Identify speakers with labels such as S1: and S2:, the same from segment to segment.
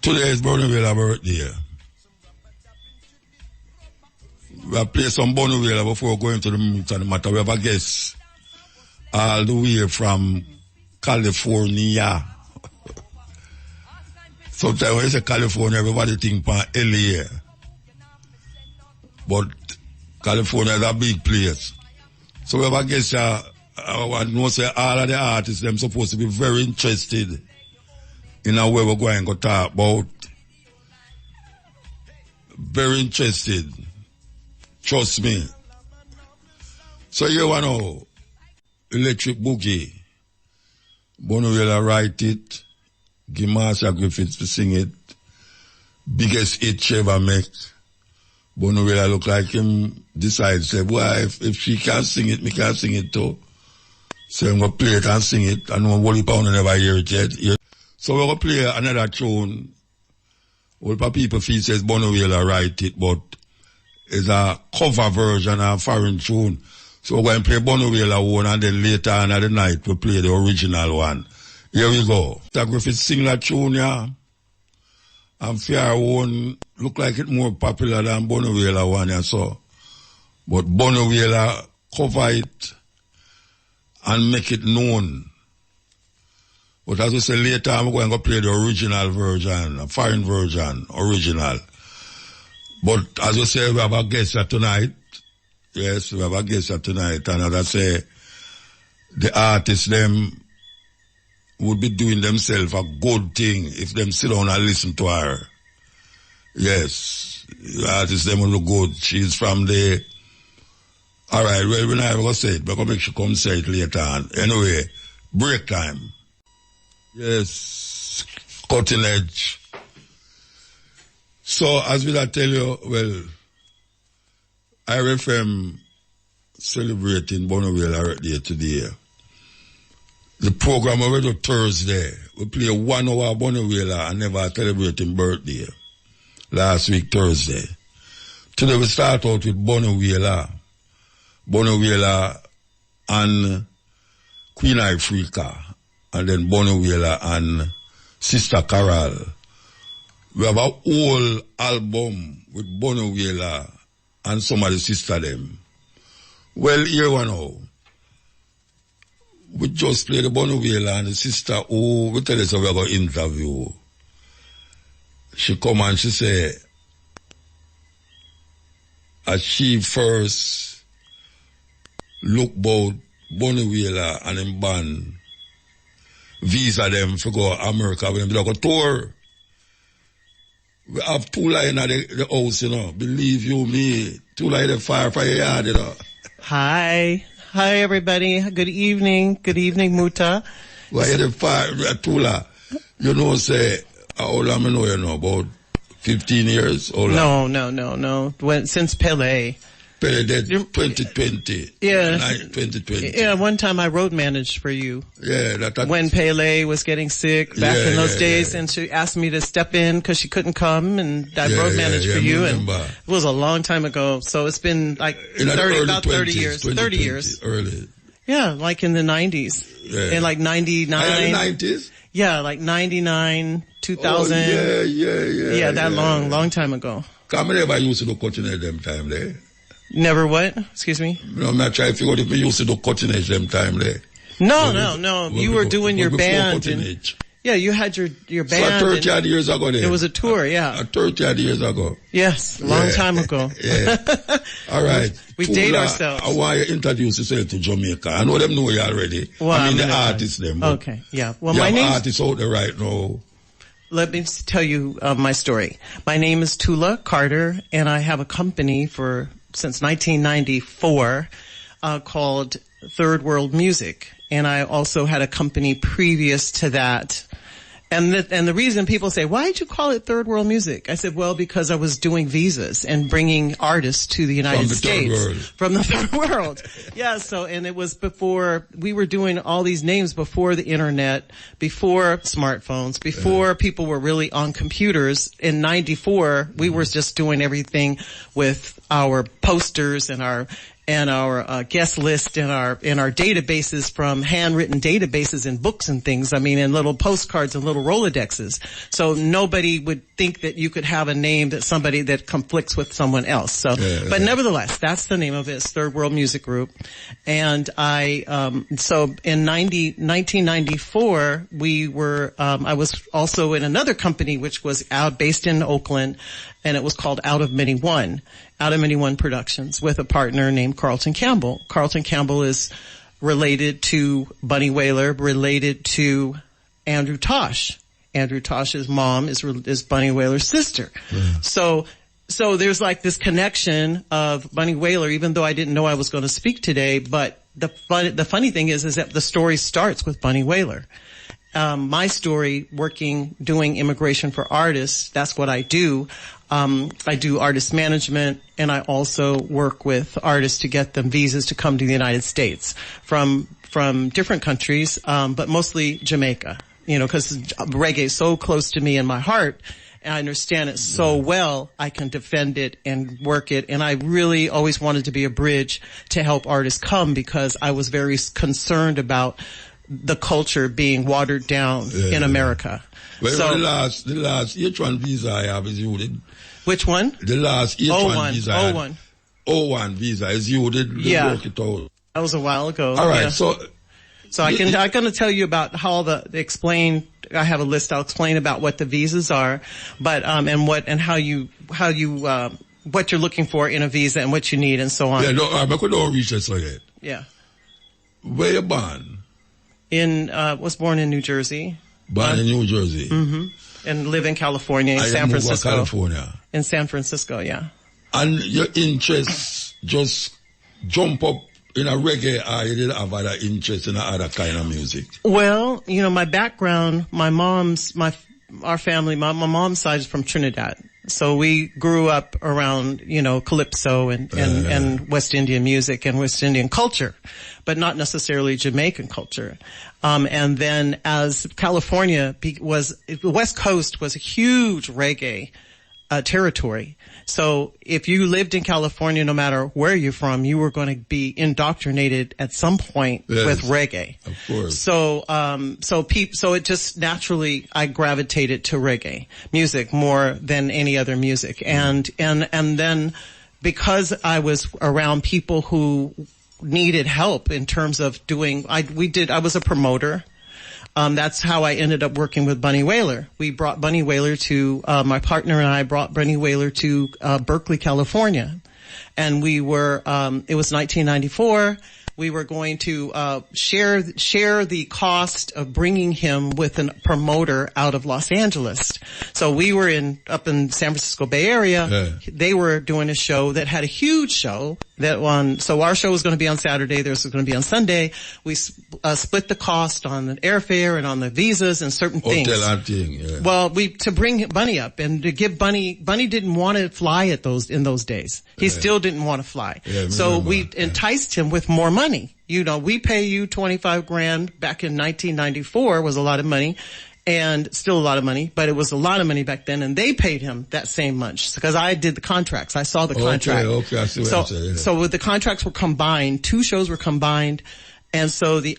S1: Today is Bonavilla birthday. We'll play some Bonavilla before going to the meet and the matter. We have a guest all the way from California. Sometimes when you say California, everybody think about LA. But California is a big place. So we have a guest I want to say all of the artists, them supposed to be very interested in how we're going to talk about. Very interested. Trust me. So you want to know, Electric Boogie. Bonavilla write it. Give Marsha Griffiths to sing it. Biggest hit she ever make. Bonavilla look like him decides, say, boy, if she can sing it, me can sing it too. So I'm going to play it and sing it. I know Wally Pound never hear it yet. So we're going to play another tune. All the people feel says Bonavilla write it, but it's a cover version of a foreign tune. So we're going to play Bonavilla one, and then later on at the night we'll play the original one. Here we go. Mr. Griffith sing that tune, yeah. And Fair one look like it more popular than Bonavilla one, yeah, so. But Bonavilla cover it and make it known. But as we say later, I'm going to play the original version, a foreign version, original. But as we say, we have a guest here tonight. Yes, we have a guest here tonight. And as I say, the artists, them, would be doing themselves a good thing if them sit down and listen to her. Yes, the artists, them will look good. She's from the... Alright, well, we're not going to say it, but I'm going to make sure come say it later on. Anyway, break time. Yes, cutting edge. So, as we tell you, well, IRFM celebrating Bonavilla Day today. The program already Thursday. We play 1 hour Bonavilla and never celebrating birthday. Last week, Thursday. Today we start out with Bonavilla and Queen Ifrica, and then Bonavilla and Sister Carol. We have a whole album with Bonavilla and some of the sister them. Well, here we know. We just played the Bonavilla and the sister who, we tell us we're going to interview. She come and she say, as she first look about Bonavilla and him band, visa them for go to America when they go a tour. We have 2 lines at the house, you know. Believe you me, 2 lines of fire for your yard, you know.
S2: Hi everybody. Good evening, Muta.
S1: Why the fire, Tula? You know, say, how long I know you know, about 15 years?
S2: No. Since Pele.
S1: Pele did 2020.
S2: Yeah.
S1: 2020.
S2: Yeah, one time I road managed for you.
S1: Yeah, that
S2: when Pele was getting sick back in those days, and she asked me to step in because she couldn't come, and I road managed for you. And it was a long time ago, so it's been like 30 years. 30 years.
S1: Early.
S2: Yeah, like in the 90s.
S1: Yeah.
S2: In like 99.
S1: 90s?
S2: Yeah, like 99, 2000.
S1: Oh, yeah.
S2: That long time ago.
S1: Come I never used to do cutting edge them time there.
S2: Never what? Excuse me?
S1: No, I'm not trying to figure out if we used to do cutting edge them time there.
S2: No. You were doing your band. Yeah, you had your band.
S1: So 30 odd years ago there.
S2: It was a tour, yeah.
S1: 30 odd years ago.
S2: Yes, long time ago.
S1: Yeah. All right.
S2: We date ourselves.
S1: I want you to introduce yourself to Jamaica. I know them know you already.
S2: Well,
S1: I mean the artists them.
S2: Okay, yeah. Well,
S1: my name artists out there right now.
S2: Let me tell you my story. My name is Tula Carter, and I have a company since 1994 called Third World Music. And I also had a company previous to that. And the reason people say, why did you call it Third World Music? I said, well, because I was doing visas and bringing artists to the United States from the third world. Yeah, and it was before, we were doing all these names before the internet, before smartphones, before people were really on computers. In 94, we were just doing everything with our posters and our guest list and our databases, from handwritten databases and books and things. I mean, and little postcards and little Rolodexes. So nobody would think that you could have a name that conflicts with someone else. So, but nevertheless, that's the name of it. It's Third World Music Group. And so in 1994, I was also in another company which was based in Oakland, and it was called Out of Many One Productions, with a partner named Carlton Campbell. Carlton Campbell is related to Bunny Wailer, related to Andrew Tosh. Andrew Tosh's mom is Bunny Wailer's sister. Yeah. So there's like this connection of Bunny Wailer, even though I didn't know I was going to speak today, but the funny thing is that the story starts with Bunny Wailer. My story, doing immigration for artists, that's what I do. I do artist management, and I also work with artists to get them visas to come to the United States from different countries, but mostly Jamaica, because reggae is so close to me in my heart. And I understand it so well, I can defend it and work it. And I really always wanted to be a bridge to help artists come, because I was very concerned about the culture being watered down in America.
S1: Well, so the last H1 visa I have is you did.
S2: Which one?
S1: The last H1 visa. O1 visa is you did work it out.
S2: That was a while ago.
S1: All right, so
S2: I'm going to tell you about how I have a list. I'll explain about what the visas are, but and how you what you're looking for in a visa and what you need and so on.
S1: Yeah, no, I could not reach it so yet.
S2: Yeah.
S1: Where you born?
S2: Was born in New Jersey.
S1: Born in New Jersey.
S2: Mm-hmm. And live in California, in San Francisco.
S1: California.
S2: In San Francisco, yeah.
S1: And your interests just jump up in a reggae, or you didn't have other interest in other kind of music?
S2: Well, my background, our family, my mom's side is from Trinidad. So we grew up around, calypso and West Indian music and West Indian culture, but not necessarily Jamaican culture. And then as California the West Coast was a huge reggae territory. So if you lived in California, no matter where you're from, you were going to be indoctrinated at some point with reggae.
S1: Of course.
S2: So it just naturally, I gravitated to reggae music more than any other music. And then because I was around people who needed help in terms of I was a promoter. That's how I ended up working with Bunny Wailer. We brought Bunny Wailer my partner and I brought Bunny Wailer to Berkeley, California. And it was 1994. We were going to share the cost of bringing him with a promoter out of Los Angeles. So we were up in San Francisco Bay Area. Yeah. They were doing a show that had a huge show so our show was going to be on Saturday, theirs was going to be on Sunday. We split the cost on the airfare and on the visas and certain things.
S1: Hotel and thing, yeah.
S2: Well, to bring Bunny up and to give Bunny didn't want to fly in those days. He still didn't want to fly. Yeah, so we enticed him with more money. We pay you $25,000 back in 1994 was a lot of money. And still a lot of money, but it was a lot of money back then, and they paid him that same much because I did the contracts. I saw the contract.
S1: Okay, I see what you're saying.
S2: So with the contracts were combined, 2 shows were combined, and so the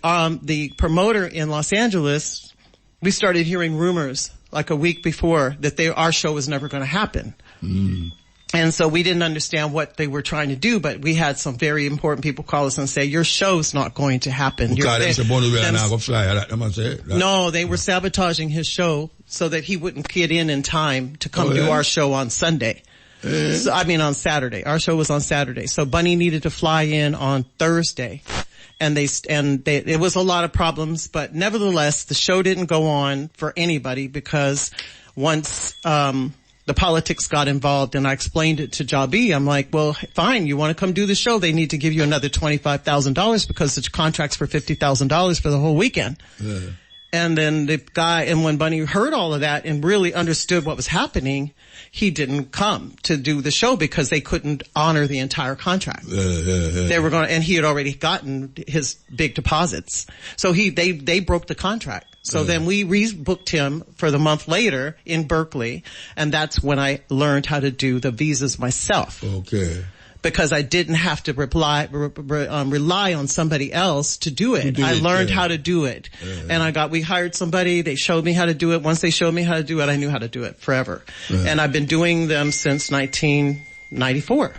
S2: promoter in Los Angeles, we started hearing rumors like a week before that our show was never going to happen. Mm. And so we didn't understand what they were trying to do, but we had some very important people call us and say, your show's not going to happen. No, they were sabotaging his show so that he wouldn't get in time to come do our show on Sunday. On Saturday. Our show was on Saturday. So Bunny needed to fly in on Thursday. And it was a lot of problems, but nevertheless, the show didn't go on for anybody because once, the politics got involved, and I explained it to Jabi. I'm like, well, fine, you want to come do the show? They need to give you another $25,000 because the contract's for $50,000 for the whole weekend. Yeah. And then when Bunny heard all of that and really understood what was happening, he didn't come to do the show because they couldn't honor the entire contract. They were and he had already gotten his big deposits. So they broke the contract. So then we rebooked him for the month later in Berkeley, and that's when I learned how to do the visas myself.
S1: Okay.
S2: because I didn't have to rely on somebody else to do it. I learned how to do it. And we hired somebody, they showed me how to do it. Once they showed me how to do it, I knew how to do it forever. And I've been doing them since 1994.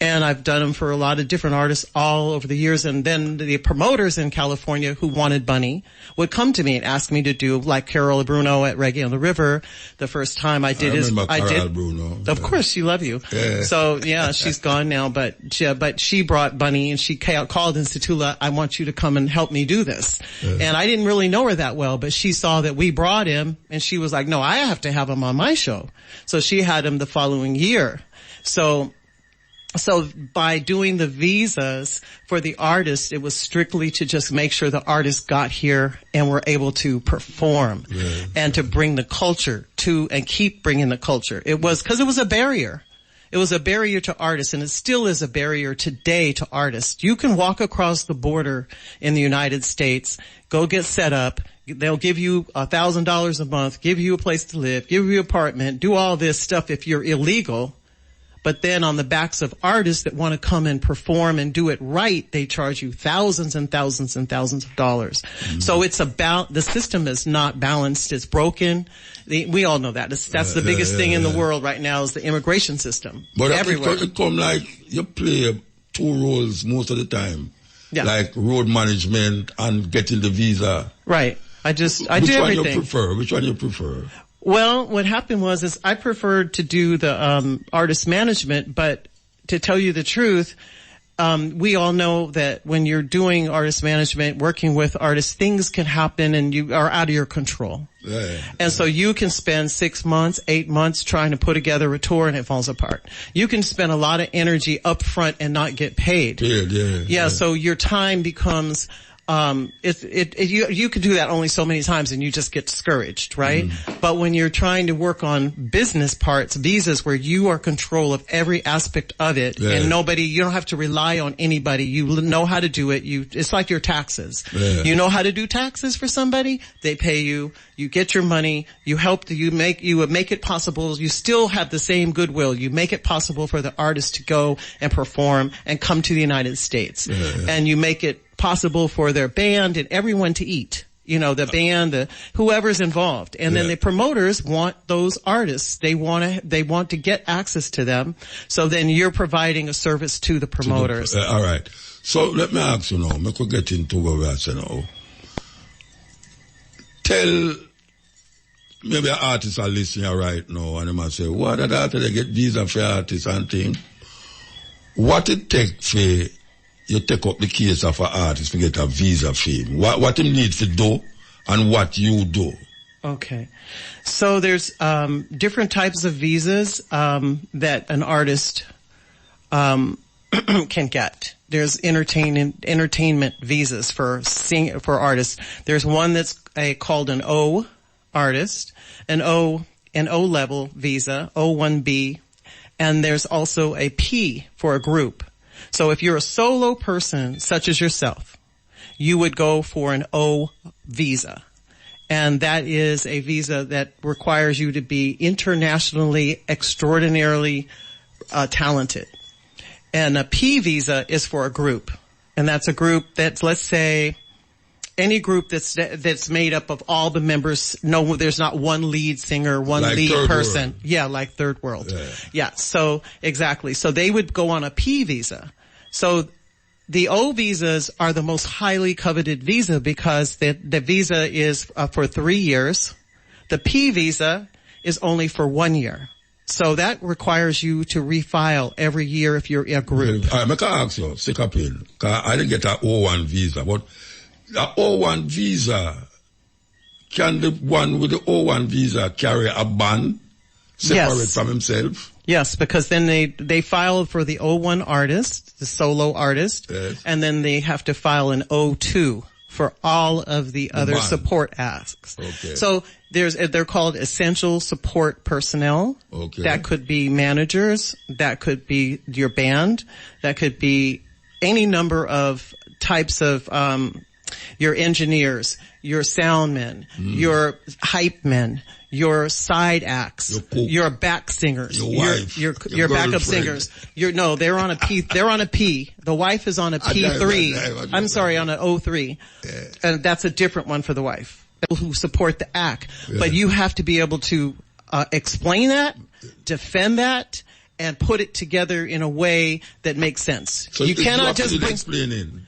S2: And I've done them for a lot of different artists all over the years. And then the promoters in California who wanted Bunny would come to me and ask me to do, like Carol Bruno at Reggae on the River. The first time I did
S1: Bruno.
S2: Of course, she loved you. So yeah, she's gone now, but she brought Bunny and she called in Situla, I want you to come and help me do this. And I didn't really know her that well, but she saw that we brought him and she was like, no, I have to have him on my show. So she had him the following year. So by doing the visas for the artists, it was strictly to just make sure the artists got here and were able to perform and to bring the culture and keep bringing the culture. It was because it was a barrier. It was a barrier to artists, and it still is a barrier today to artists. You can walk across the border in the United States, go get set up. They'll give you $1,000 a month, give you a place to live, give you an apartment, do all this stuff if you're illegal. But then on the backs of artists that want to come and perform and do it right, they charge you thousands and thousands and thousands of dollars. So it's the system is not balanced. It's broken. We all know that. That's the biggest thing in the world right now is the immigration system.
S1: But
S2: everywhere.
S1: It come like you play two roles most of the time. Like road management and getting the visa.
S2: Right. I do everything.
S1: Which one you prefer?
S2: Well, what happened was I preferred to do the artist management, but to tell you the truth, we all know that when you're doing artist management, working with artists, things can happen and you are out of your control. And so you can spend 6 months, 8 months trying to put together a tour and it falls apart. You can spend a lot of energy up front and not get paid. So your time becomes you could do that only so many times and you just get discouraged, right? But when you're trying to work on business parts, visas, where you are control of every aspect of it and you don't have to rely on anybody. You know how to do it. It's like your taxes. You know how to do taxes for somebody. They pay you. You get your money. You make it possible. You still have the same goodwill. You make it possible for the artist to go and perform and come to the United States. And you make it possible for their band and everyone to eat. You know, the band, whoever's involved. And then the promoters want those artists. They want to get access to them. So then you're providing a service to the promoters.
S1: All right. So let me ask you now, I could get into where we're at now. Tell, maybe artists are listening right now and they might say, what are that? They get visa for artists and things. What it takes for you take up the case of an artist to get a visa for him? What he needs to do and what you do?
S2: Okay. So there's different types of visas that an artist can get. There's entertainment visas for artists. There's one that's called an O artist, an O level visa, O1B, and there's also a P for a group. So if you're a solo person, such as yourself, you would go for an O visa. And that is a visa that requires you to be internationally, extraordinarily talented. And a P visa is for a group. And that's a group that's, let's say, any group that's made up of all the members. No, there's not one lead singer, one like lead person. World. Yeah, like Third World. Yeah, so exactly. So they would go on a P visa. So the O visas are the most highly coveted visa because the visa is for 3 years. The P visa is only for 1 year. So that requires you to refile every year if you're a group.
S1: I can ask you, stick up in. I didn't get an O1 visa, but the O1 visa, can the one with the O1 visa carry a band separate from himself?
S2: Yes, because then they file for the O1 artist, the solo artist, and then they have to file an O2 for all of the other support acts. Okay. So they're called essential support personnel. Okay. That could be managers, that could be your band, that could be any number of types of your engineers, your sound men, your hype men, your side acts, your back singers,
S1: your wife,
S2: your backup singers. They're on a P. They're on a P. The wife is on a P3. I'm sorry, on an O3, and that's a different one for the wife. Who support the act, but you have to be able to explain that, defend that, and put it together in a way that makes sense.
S1: So
S2: you cannot just
S1: explaining.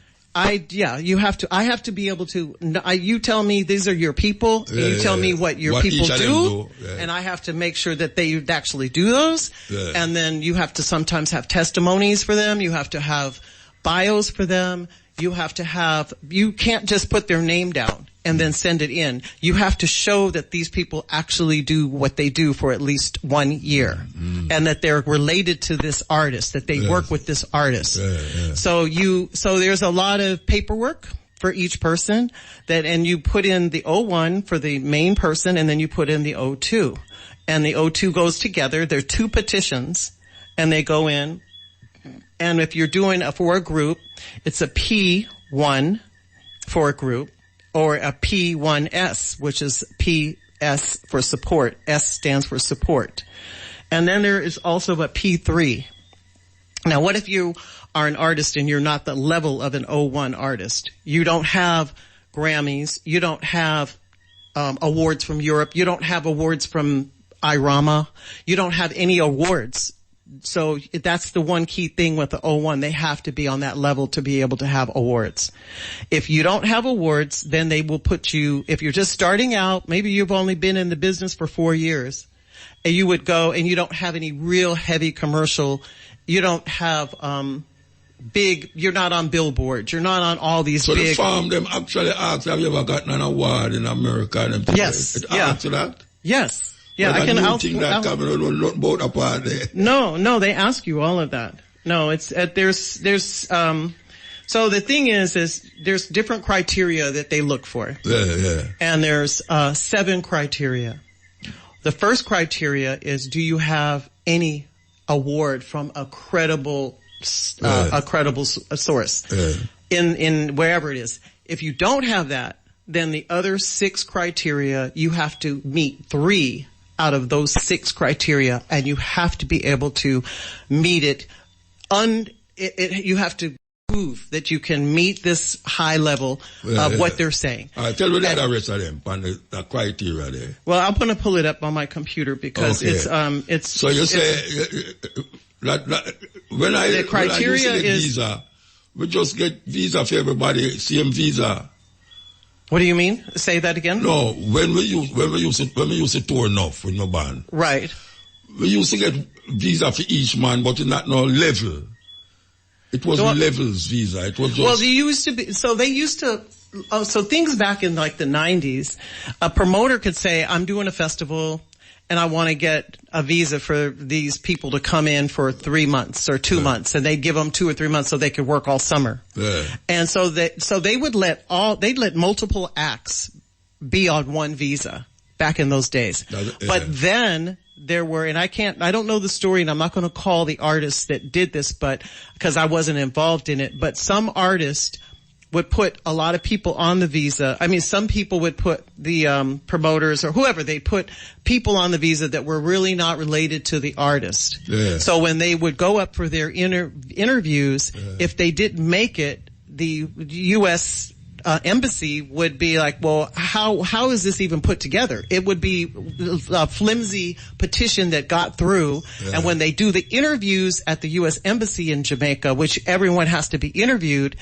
S2: you have to. I have to be able to. You tell me these are your people, and you tell me what your people do, and I have to make sure that they actually do those. And then you have to sometimes have testimonies for them. You have to have bios for them. You have to have. You can't just put their name down and then send it in. You have to show that these people actually do what they do for at least 1 year, and that they're related to this artist, that they work with this artist. So there's a lot of paperwork for each person and you put in the O1 for the main person, and then you put in the O2, and the O2 goes together. There are 2 petitions, and they go in. And if you're doing for a group, it's a P1 for a group, or a P1S, which is PS for support. S stands for support. And then there is also a P3. Now, what if you are an artist and you're not the level of an O1 artist? You don't have Grammys. You don't have awards from Europe. You don't have awards from IRAMA. You don't have any awards. So that's the one key thing with the O1. They have to be on that level to be able to have awards. If you don't have awards, then they will put you, if you're just starting out, maybe you've only been in the business for 4 years, and you would go and you don't have any real heavy commercial, you don't have you're not on billboards, you're not on all these big.
S1: So the farm, them actually ask, have you ever gotten an award in America?
S2: Yes.
S1: It answer that?
S2: Yes. Yeah,
S1: I can. No,
S2: they ask you all of that. No, it's so the thing is there's different criteria that they look for. And there's 7 criteria. The first criteria is, do you have any award from a credible source in wherever it is? If you don't have that, then the other 6 criteria, you have to meet 3 out of those 6 criteria, and you have to be able to meet it. You have to prove that you can meet this high level of what they're saying.
S1: All right, tell me the rest of them, on the criteria there.
S2: Well, I'm going to pull it up on my computer because it's.
S1: So you say that when I used to get visa, we just get visa for everybody, same visa.
S2: What do you mean? Say that again?
S1: No, when we used to tour enough with no band.
S2: Right.
S1: We used to get visa for each man, but not no level. It wasn't levels visa. It was just.
S2: Well, they used to be. So they used to. So things back in like the 90s, a promoter could say, "I'm doing a festival, and I want to get a visa for these people to come in for 3 months or 2 months," and they'd give them 2 or 3 months so they could work all summer. And so they would let multiple acts be on one visa back in those days. But then there were, and I don't know the story, and I'm not going to call the artists that did this, but because I wasn't involved in it, but some artists would put a lot of people on the visa. I mean, some people would put the promoters or whoever, they put people on the visa that were really not related to the artist. So when they would go up for their interviews, if they didn't make it, the U.S. Embassy would be like, well, how is this even put together? It would be a flimsy petition that got through. And when they do the interviews at the U.S. Embassy in Jamaica, which everyone has to be interviewed,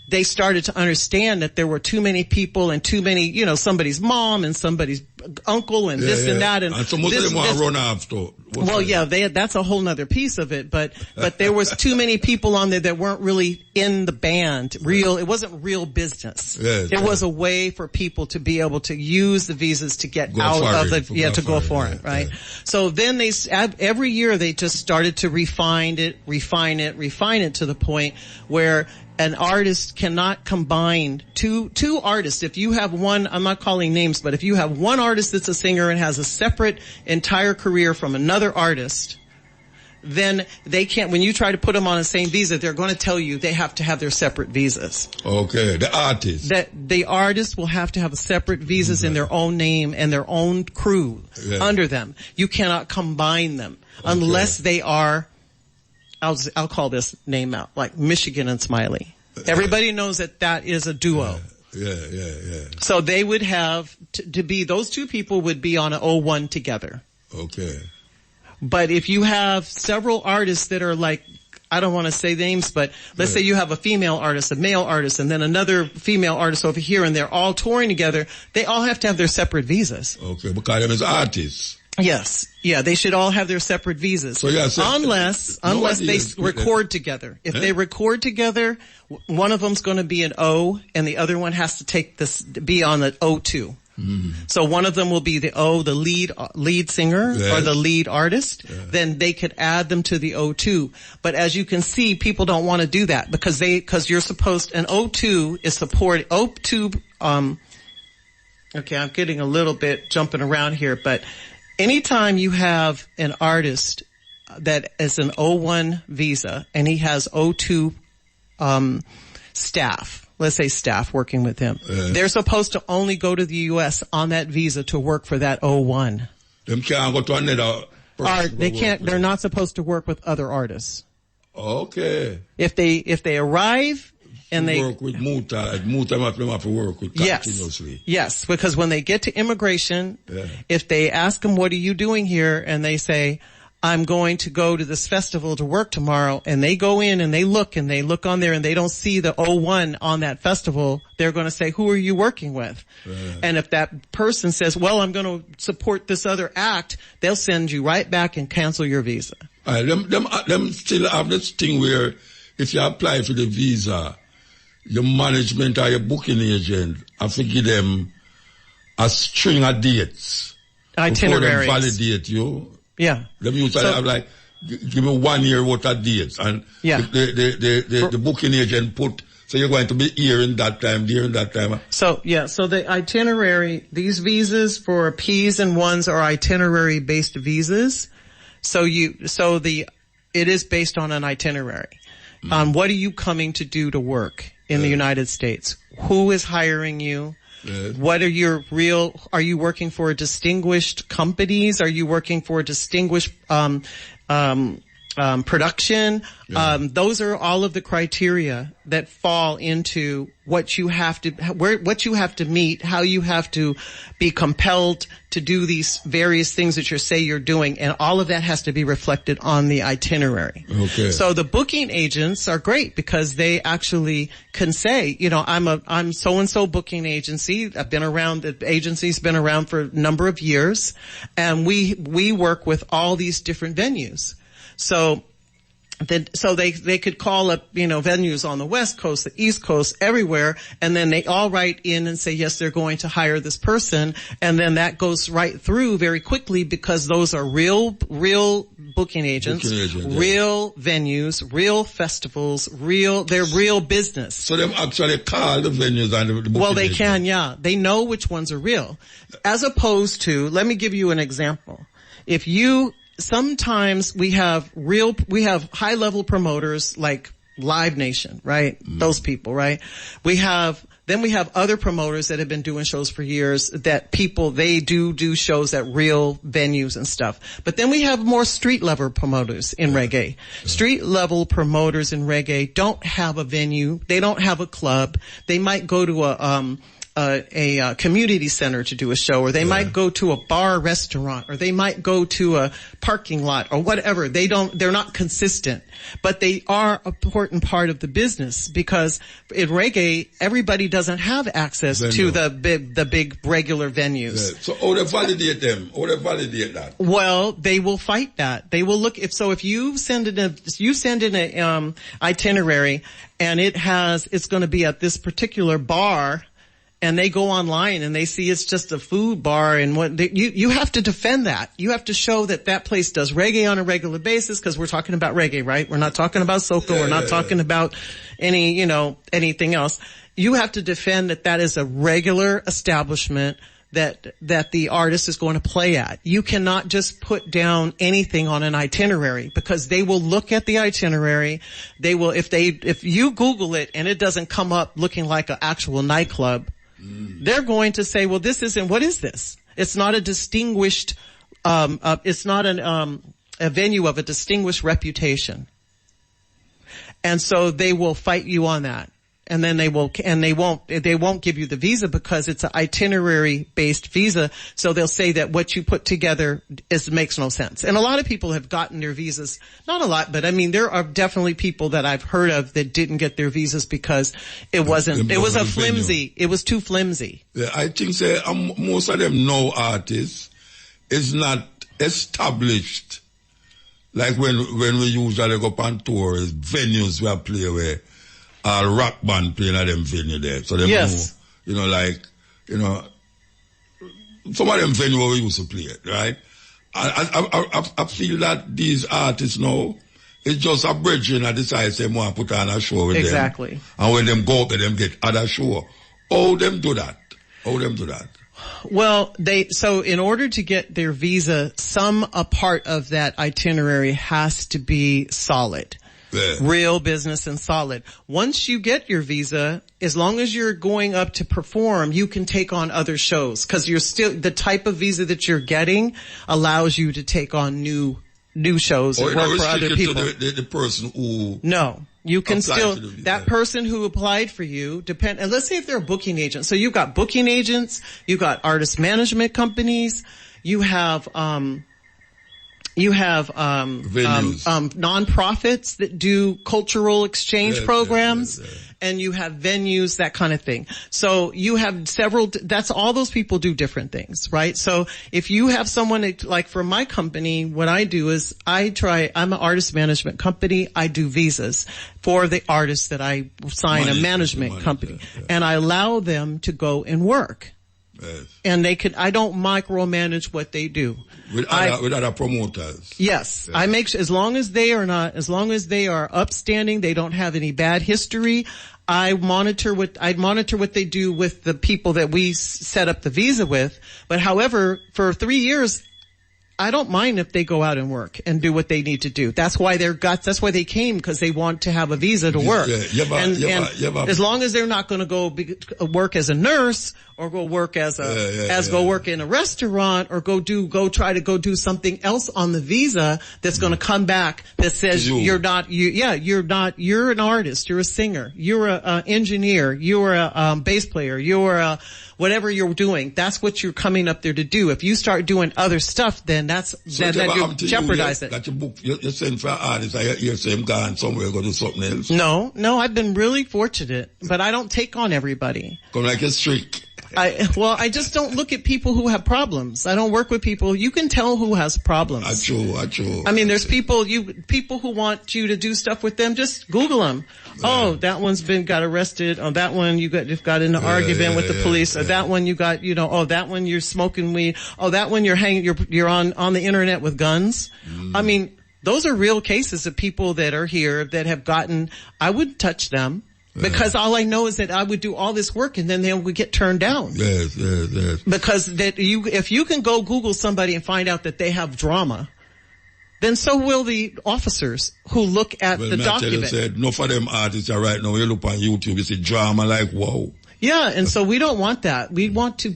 S2: they started to understand that there were too many people and too many, somebody's mom and somebody's uncle and this and that. And
S1: so most of them want to run after.
S2: Well, that's a whole nother piece of it. But there was too many people on there that weren't really in the band. It wasn't real business. It was a way for people to be able to use the visas to get out of to go foreign, right? So then every year they just started to refine it to the point where an artist cannot combine two artists. If you have one, I'm not calling names, but if you have one artist that's a singer and has a separate entire career from another artist, then they can't, when you try to put them on the same visa, they're going to tell you they have to have their separate visas.
S1: Okay, the artist.
S2: The artist will have to have separate visas in their own name and their own crew under them. You cannot combine them unless they are, I'll call this name out, like Michigan and Smiley. Everybody knows that is a duo.
S1: Yeah.
S2: So they would have to be, those two people would be on an 01 together.
S1: Okay.
S2: But if you have several artists that are like, I don't want to say names, but let's say you have a female artist, a male artist, and then another female artist over here, and they're all touring together, they all have to have their separate visas.
S1: Okay, because them is artists.
S2: Yes. Yeah, they should all have their separate visas. So unless they record together. If they record together, one of them's going to be an O and the other one has to be on the O2. Mm-hmm. So one of them will be the lead singer or the lead artist. Yeah. Then they could add them to the O2. But as you can see, people don't want to do that because you're supposed, an O2 is support, O2, okay, I'm getting a little bit jumping around here, but anytime you have an artist that is an O1 visa and he has O2 staff, let's say staff working with him, they're supposed to only go to the U.S. on that visa to work for that O1.
S1: Them can't go to another person.
S2: They can't. They're not supposed to work with other artists.
S1: Okay.
S2: If they arrive and they
S1: work with Muta have to work with continuously.
S2: Yes, because when they get to immigration, if they ask them, "What are you doing here?" and they say, "I'm going to go to this festival to work tomorrow," and they go in and they look on there and they don't see the O1 on that festival, they're going to say, "Who are you working with?" And if that person says, "Well, I'm going to support this other act," they'll send you right back and cancel your visa.
S1: Them still have this thing where if you apply for the visa, your management or your booking agent have to give them a string of dates.
S2: Itineraries.
S1: Before they validate you.
S2: Yeah.
S1: Them usually have like, give me 1 year worth of dates. And the booking agent put, so you're going to be here in that time, there in that time.
S2: So the itinerary, these visas for P's and 1s are itinerary based visas. It is based on an itinerary. What are you coming to do to work in the United States? Who is hiring you? What are you working for distinguished companies? Are you working for distinguished, production? Those are all of the criteria that fall into what you have to meet, how you have to be compelled to do these various things that you say you're doing, and all of that has to be reflected on the itinerary. Okay. So the booking agents are great because they actually can say, I'm so-and-so booking agency. I've been around, the agency's been around for a number of years, and we work with all these different venues. So they could call up, venues on the West Coast, the East Coast, everywhere, and then they all write in and say, yes, they're going to hire this person, and then that goes right through very quickly because those are real booking agents, real venues, real festivals, they're real business. So
S1: they actually call the venues and the booking
S2: Well, they
S1: agents.
S2: can, yeah. They know which ones are real. As opposed to, let me give you an example. Sometimes we have high level promoters like Live Nation, right? Those people, right? Then we have other promoters that have been doing shows for years they do shows at real venues and stuff. But then we have more street level promoters in reggae. Street level promoters in reggae don't have a venue. They don't have a club. They might go to a community center to do a show, or they might go to a bar restaurant, or they might go to a parking lot or whatever. They're not consistent, but they are an important part of the business because in reggae, everybody doesn't have access to the big regular venues.
S1: Yeah. So how they validate them? How they validate that?
S2: Well, they will fight that. They will look if you send in a itinerary and it's going to be at this particular bar, and they go online and they see it's just a food bar, and you have to defend that. You have to show that place does reggae on a regular basis, because we're talking about reggae, right? We're not talking about soca. We're not talking about anything else. You have to defend that is a regular establishment that the artist is going to play at. You cannot just put down anything on an itinerary, because they will look at the itinerary. They will, if you Google it and it doesn't come up looking like an actual nightclub, they're going to say, well, this isn't, what is this? It's not a distinguished, it's not a venue of a distinguished reputation. And so they will fight you on that. And then they won't give you the visa because it's an itinerary based visa. So they'll say that what you put together makes no sense. And a lot of people have gotten their visas, not a lot, but I mean, there are definitely people that I've heard of that didn't get their visas because it was too flimsy.
S1: Yeah, I think most of them know artists is not established. Like when we usually go on tours, venues we play where rock band playing at them venue there. So they
S2: yes.
S1: know, some of them venue where we used to play it, right? I feel that these artists now, it's just a bridge and I decide they want to put on a show with
S2: exactly.
S1: them. And when them go up, them get other show. How them do that?
S2: Well, so in order to get their visa, a part of that itinerary has to be solid. Yeah. Real business and solid. Once you get your visa, as long as you're going up to perform, you can take on other shows, because you're still, the type of visa that you're getting allows you to take on new shows and work for other people.
S1: To the person who
S2: no. You can still, that person who applied for you and let's say if they're a booking agent. So you've got booking agents, you've got artist management companies, you have nonprofits that do cultural exchange programs, and you have venues, that kind of thing. So you have that's all those people do different things, right? So if you have someone like for my company, what I do is I'm an artist management company. I do visas for the artists that I sign a management company, and I allow them to go and work. Yes. And I don't micromanage what they do.
S1: With other promoters.
S2: Yes. I make sure, as long as they are upstanding, they don't have any bad history, I monitor what they do with the people that we set up the visa with. But however, for 3 years, I don't mind if they go out and work and do what they need to do. That's why that's why they came, because they want to have a visa to work. As long as they're not going to go work as a nurse or go work go work in a restaurant or go try to do something else on the visa that's going to come back that says you're an artist, you're a singer, you're an engineer, you're a bass player, you're whatever you're doing, that's what you're coming up there to do. If you start doing other stuff, then you jeopardize it.
S1: That your book, you're saying for artists, you're saying gone somewhere, go do something else.
S2: No, I've been really fortunate, but I don't take on everybody.
S1: Come like a streak.
S2: I just don't look at people who have problems. I don't work with people. You can tell who has problems.
S1: I true.
S2: I mean, there's people who want you to do stuff with them. Just Google them. Yeah. Oh, that one's got arrested. Oh, that one you've got in an argument with the police. Or that one you got, oh, that one you're smoking weed. Oh, that one you're on the internet with guns. I mean, those are real cases of people that are here that have I wouldn't touch them. Because all I know is that I would do all this work and then they would get turned down.
S1: Yes.
S2: Because if you can go Google somebody and find out that they have drama, then so will the officers who look at the document.
S1: Said, no for them artists are right now. You look on YouTube, you see drama like, whoa.
S2: Yeah, and so we don't want that. We want to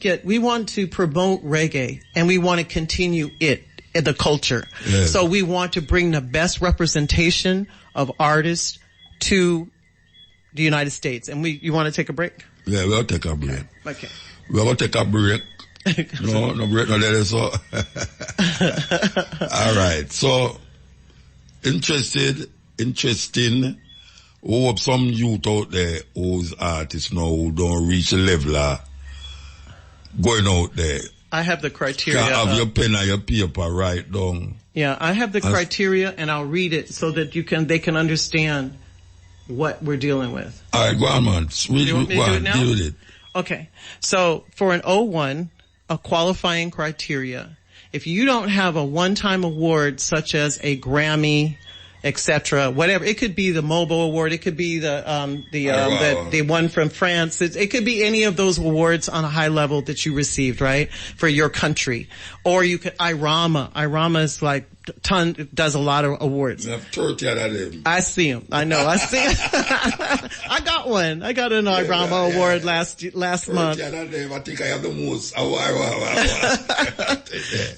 S2: promote reggae, and we want to continue the culture. Yes. So we want to bring the best representation of artists to the United States. And you want to take a break?
S1: Yeah, we'll take a break.
S2: Okay.
S1: We'll take a break. No break, no let us. All right. So, interesting. We have some youth out there who's artists now who don't reach the level of going out there.
S2: I have the criteria.
S1: Can't have your pen and your paper right down.
S2: Yeah, I have the criteria and I'll read it so that they can understand what we're dealing with.
S1: All right, go on, man.
S2: You want me to do it now?
S1: Deal with it.
S2: Okay. So for an 01, a qualifying criteria, if you don't have a one-time award such as a Grammy, etc. Whatever. It could be the Mobo Award. It could be the one from France. It could be any of those awards on a high level that you received, right, for your country. Or you could IRAMA. IRAMA is like does a lot of awards. I see him. I know. I see him. I got one. I got an IRAMA award last month.
S1: I think I have the most.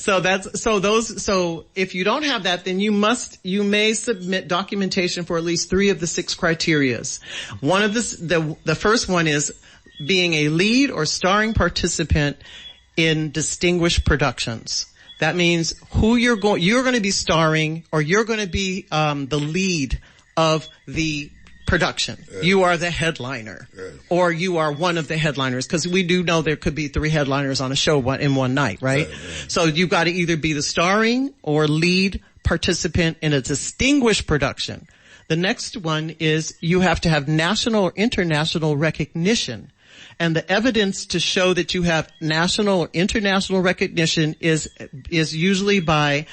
S2: So if you don't have that, then you may submit documentation for at least 3 of the 6 criterias. One of the first one is being a lead or starring participant in distinguished productions. That means you're going to be starring, or you're going to be the lead of the production. You are the headliner, or you are one of the headliners, because we do know there could be 3 headliners on a show in one night, right? So you've got to either be the starring or lead participant in a distinguished production. The next one is you have to have national or international recognition. And the evidence to show that you have national or international recognition is usually by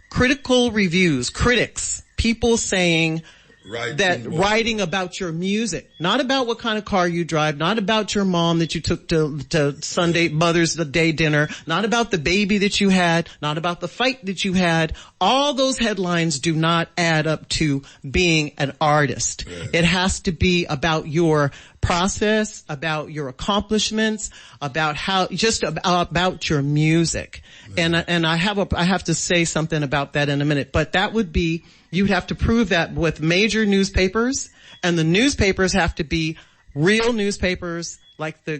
S2: critical reviews, critics, people saying writing about your music, not about what kind of car you drive, not about your mom that you took to Sunday Mother's Day dinner, not about the baby that you had, not about the fight that you had. All those headlines do not add up to being an artist. It has to be about your process, about your accomplishments, about about your music. And I have to say something about that in a minute, but that would be, you'd have to prove that with major newspapers, and the newspapers have to be real newspapers like the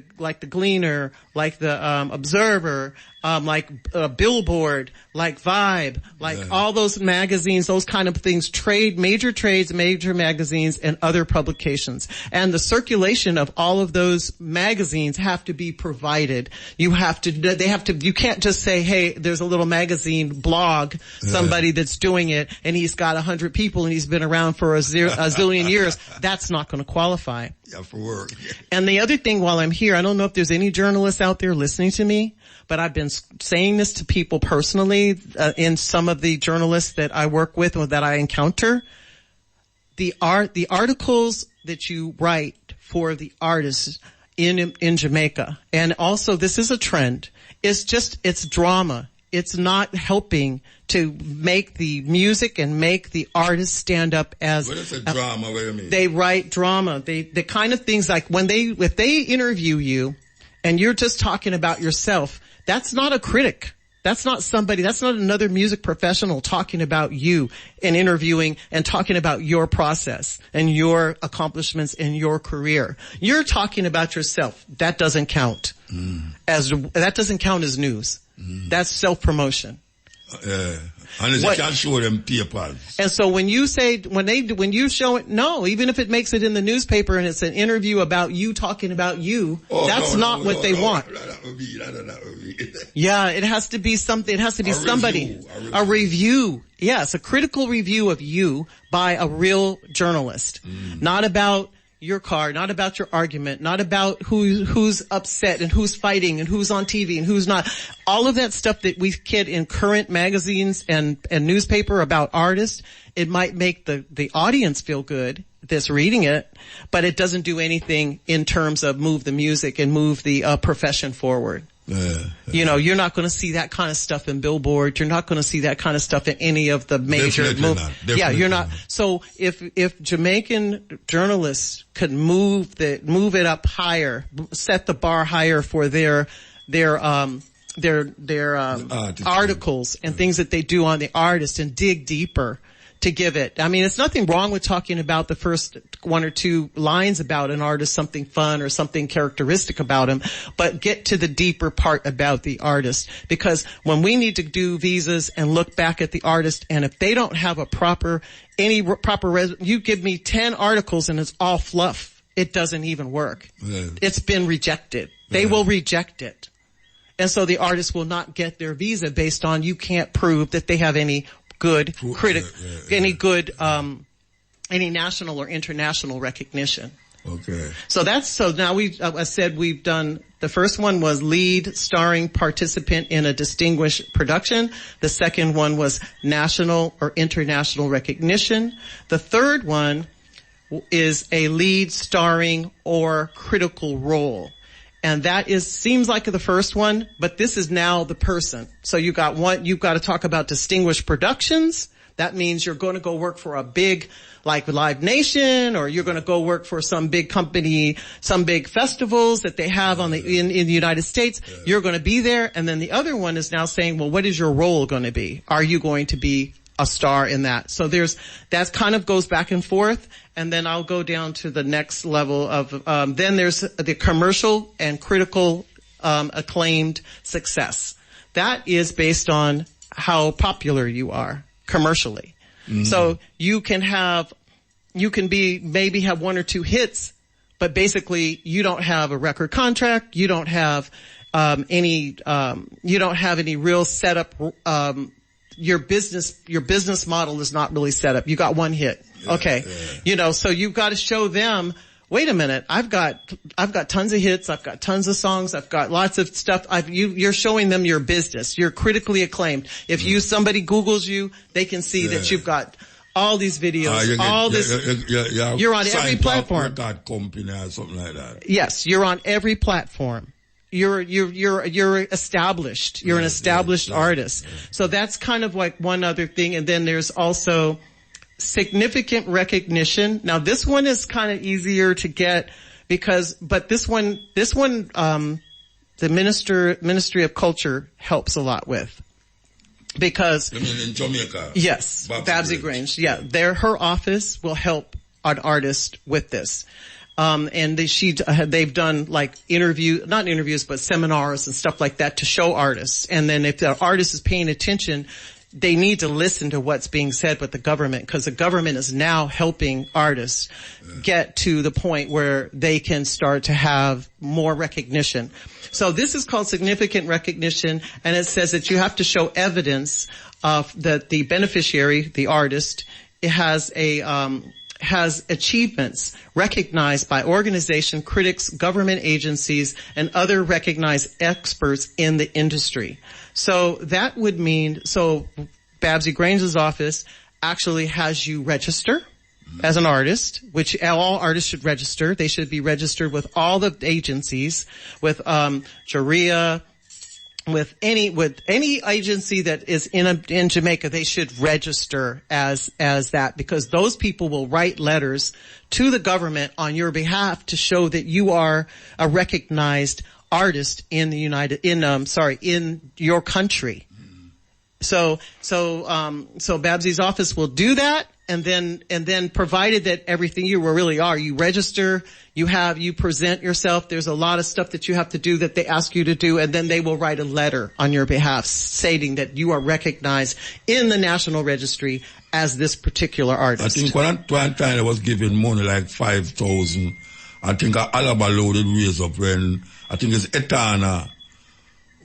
S2: Gleaner, like the Observer, like Billboard, like Vibe, like all those magazines, those kind of things, major trades, major magazines, and other publications. And the circulation of all of those magazines have to be provided. You can't just say, hey, there's a little magazine blog, somebody that's doing it, and he's got 100 people and he's been around for a zillion years. That's not going to qualify.
S1: Yeah, for work.
S2: And the other thing, while I'm here, I don't know if there's any journalists out there listening to me, but I've been saying this to people personally, in some of the journalists that I work with or that I encounter. The articles that you write for the artists in Jamaica, and also this is a trend, it's drama. It's not helping to make the music and make the artist stand up as.
S1: What is a drama? What do you mean?
S2: They write drama. The kind of things like if they interview you and you're just talking about yourself, that's not a critic. That's not another music professional talking about you and interviewing and talking about your process and your accomplishments in your career. You're talking about yourself. That doesn't count. That doesn't count as news. That's self-promotion.
S1: Unless you can show them papers.
S2: And so when you show it, no, even if it makes it in the newspaper and it's an interview about you talking about you, that's not what they want.
S1: That would be.
S2: Yeah, it has to be something, it has to be somebody. A review. Yes, a critical review of you by a real journalist. Not about your car, not about your argument, not about who's upset and who's fighting and who's on TV and who's not. All of that stuff that we get in current magazines and newspaper about artists, it might make the audience feel good that's reading it, but it doesn't do anything in terms of move the music and move the profession forward. You're not going to see that kind of stuff in Billboard. You're not going to see that kind of stuff in any of the major you're not. So if Jamaican journalists could move it up higher, set the bar higher for their articles and things that they do on the artist, and dig deeper to give it. I mean, it's nothing wrong with talking about the first 1 or 2 lines about an artist, something fun or something characteristic about him, but get to the deeper part about the artist. Because when we need to do visas and look back at the artist, and if they don't have you give me 10 articles and it's all fluff, it doesn't even work. It's been rejected. They will reject it. And so the artist will not get their visa based on you can't prove that they have any good any national or international recognition.
S1: Okay.
S2: So now I said we've done The first one was lead starring participant in a distinguished production. The second one was national or international recognition. The third one is a lead starring or critical role. And that seems like the first one, but this is now the person. So you've got to talk about distinguished productions. That means you're going to go work for a big, like Live Nation, or you're going to go work for some big company, some big festivals that they have in the United States. You're going to be there. And then the other one is now saying, well, what is your role going to be? Are you going to be a star in that? So that kind of goes back and forth. And then I'll go down to the next level of, then there's the commercial and critical, acclaimed success. That is based on how popular you are commercially. Mm-hmm. So you can maybe have one or two hits, but basically you don't have a record contract. You don't have, any real setup. Your business model is not really set up. You got one hit. Yeah, okay. Yeah. So you've got to show them, wait a minute, I've got tons of hits, I've got tons of songs, I've got lots of stuff. You're showing them your business. You're critically acclaimed. If somebody Googles you, they can see that you've got all these videos, you're on every platform.
S1: Record company or something like that.
S2: Yes, you're on every platform. You're established. You're an established artist. Yeah. So that's kind of like one other thing. And then there's also significant recognition. Now this one is kind of easier to get but this one, the Ministry of Culture helps a lot with. Because.
S1: You mean in Jamaica?
S2: Yes. Babsy Grange. Yeah. Her office will help an artist with this. And they've done like not interviews, but seminars and stuff like that to show artists. And then if the artist is paying attention, they need to listen to what's being said with the government, because the government is now helping artists get to the point where they can start to have more recognition. So this is called significant recognition, and it says that you have to show evidence of that the beneficiary, the artist, has achievements recognized by organization, critics, government agencies, and other recognized experts in the industry. So that would mean, Babsy Grange's office actually has you register as an artist, which all artists should register. They should be registered with all the agencies, with Sharia, with any agency that is in Jamaica. They should register as that, because those people will write letters to the government on your behalf to show that you are a recognized artist in your country. So Babsy's office will do that, and then provided that everything you really are, you register, you present yourself. There's a lot of stuff that you have to do that they ask you to do, and then they will write a letter on your behalf stating that you are recognized in the National Registry as this particular artist.
S1: I think one time I was given money like 5,000. I think Alaba loaded raise up when I think it's Etana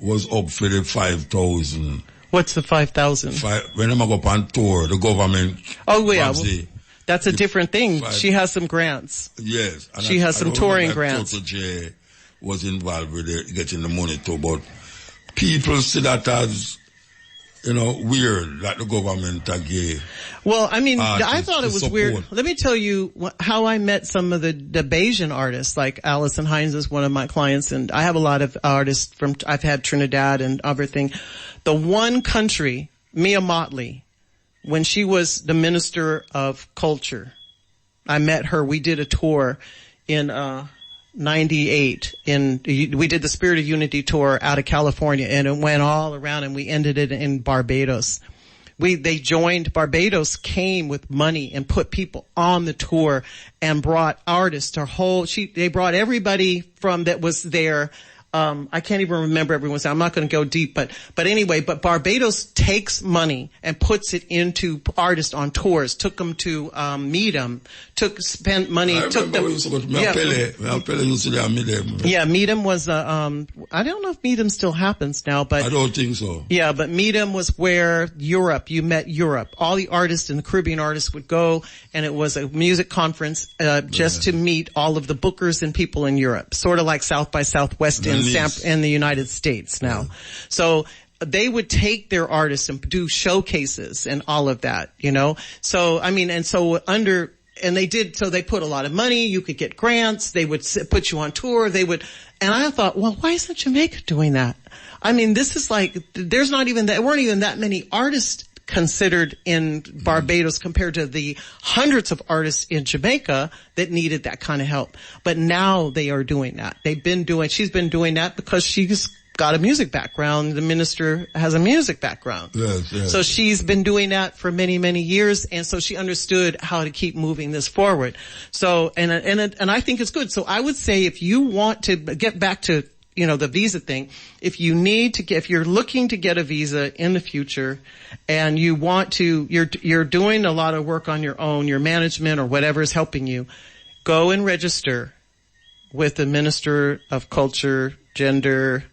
S1: was up for the 5,000.
S2: What's the 5,000?
S1: When I'm up on tour, the government.
S2: Oh yeah, that's a different thing. She has some grants.
S1: Yes,
S2: and she has some touring grants.
S1: Toto J was involved with getting the money too, but people see that as weird that the government gave.
S2: Well, I mean, I thought it was weird. Let me tell you how I met some of the Bayesian artists, like Alison Hines is one of my clients, and I have a lot of artists I've had Trinidad and everything. The one country, Mia Motley, when she was the Minister of Culture, I met her. We did a tour in 98 we did the Spirit of Unity tour out of California, and it went all around, and we ended it in Barbados. They joined, Barbados came with money and put people on the tour and brought artists, they brought everybody that was there. I can't even remember everyone's name. I'm not going to go deep, but anyway, Barbados takes money and puts it into artists on tours, took them to, meet them, spent money, took them. Yeah, Meedham was, I don't know if Meedham still happens now, but.
S1: I don't think so.
S2: Yeah, but Meedham was where you met Europe. All the artists and the Caribbean artists would go, and it was a music conference, just to meet all of the bookers and people in Europe. Sort of like South by Southwest in in the United States now. So they would take their artists and do showcases and all of that, you know. So I mean, and so and they did, so they put a lot of money, you could get grants, they would put you on tour, and I thought, well, why isn't Jamaica doing that? I mean, this is like, there weren't even that many artists considered in Barbados compared to the hundreds of artists in Jamaica that needed that kind of help. But now they are doing that. She's been doing that because she's got a music background. The minister has a music background.
S1: Yes.
S2: So she's been doing that for many, many years. And so she understood how to keep moving this forward. So, and I think it's good. So I would say if you want to get back to, you know, the visa thing, if you're looking to get a visa in the future and you want to, you're doing a lot of work on your own, your management or whatever is helping you, go and register with the Minister of Culture, Gender,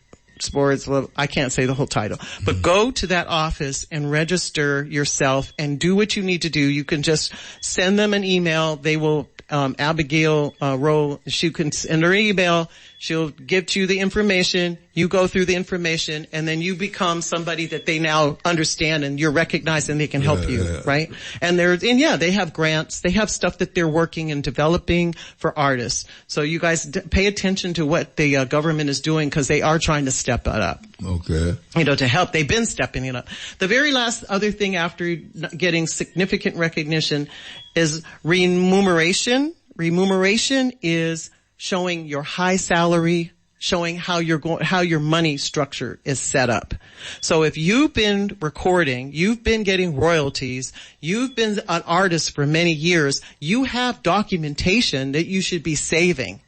S2: Sports, I can't say the whole title, but go to that office and register yourself and do what you need to do. You can just send them an email. They will, Abigail Rowe, she can send her email. She'll give you the information. You go through the information and then you become somebody that they now understand and you're recognized and they can help you, right? And they have grants. They have stuff that they're working and developing for artists. So you guys pay attention to what the government is doing because they are trying to step it up.
S1: Okay.
S2: You know, to help. They've been stepping it up. The very last other thing after getting significant recognition is remuneration. Remuneration is showing your high salary, showing how your money structure is set up. So if you've been recording, you've been getting royalties, you've been an artist for many years, you have documentation that you should be saving.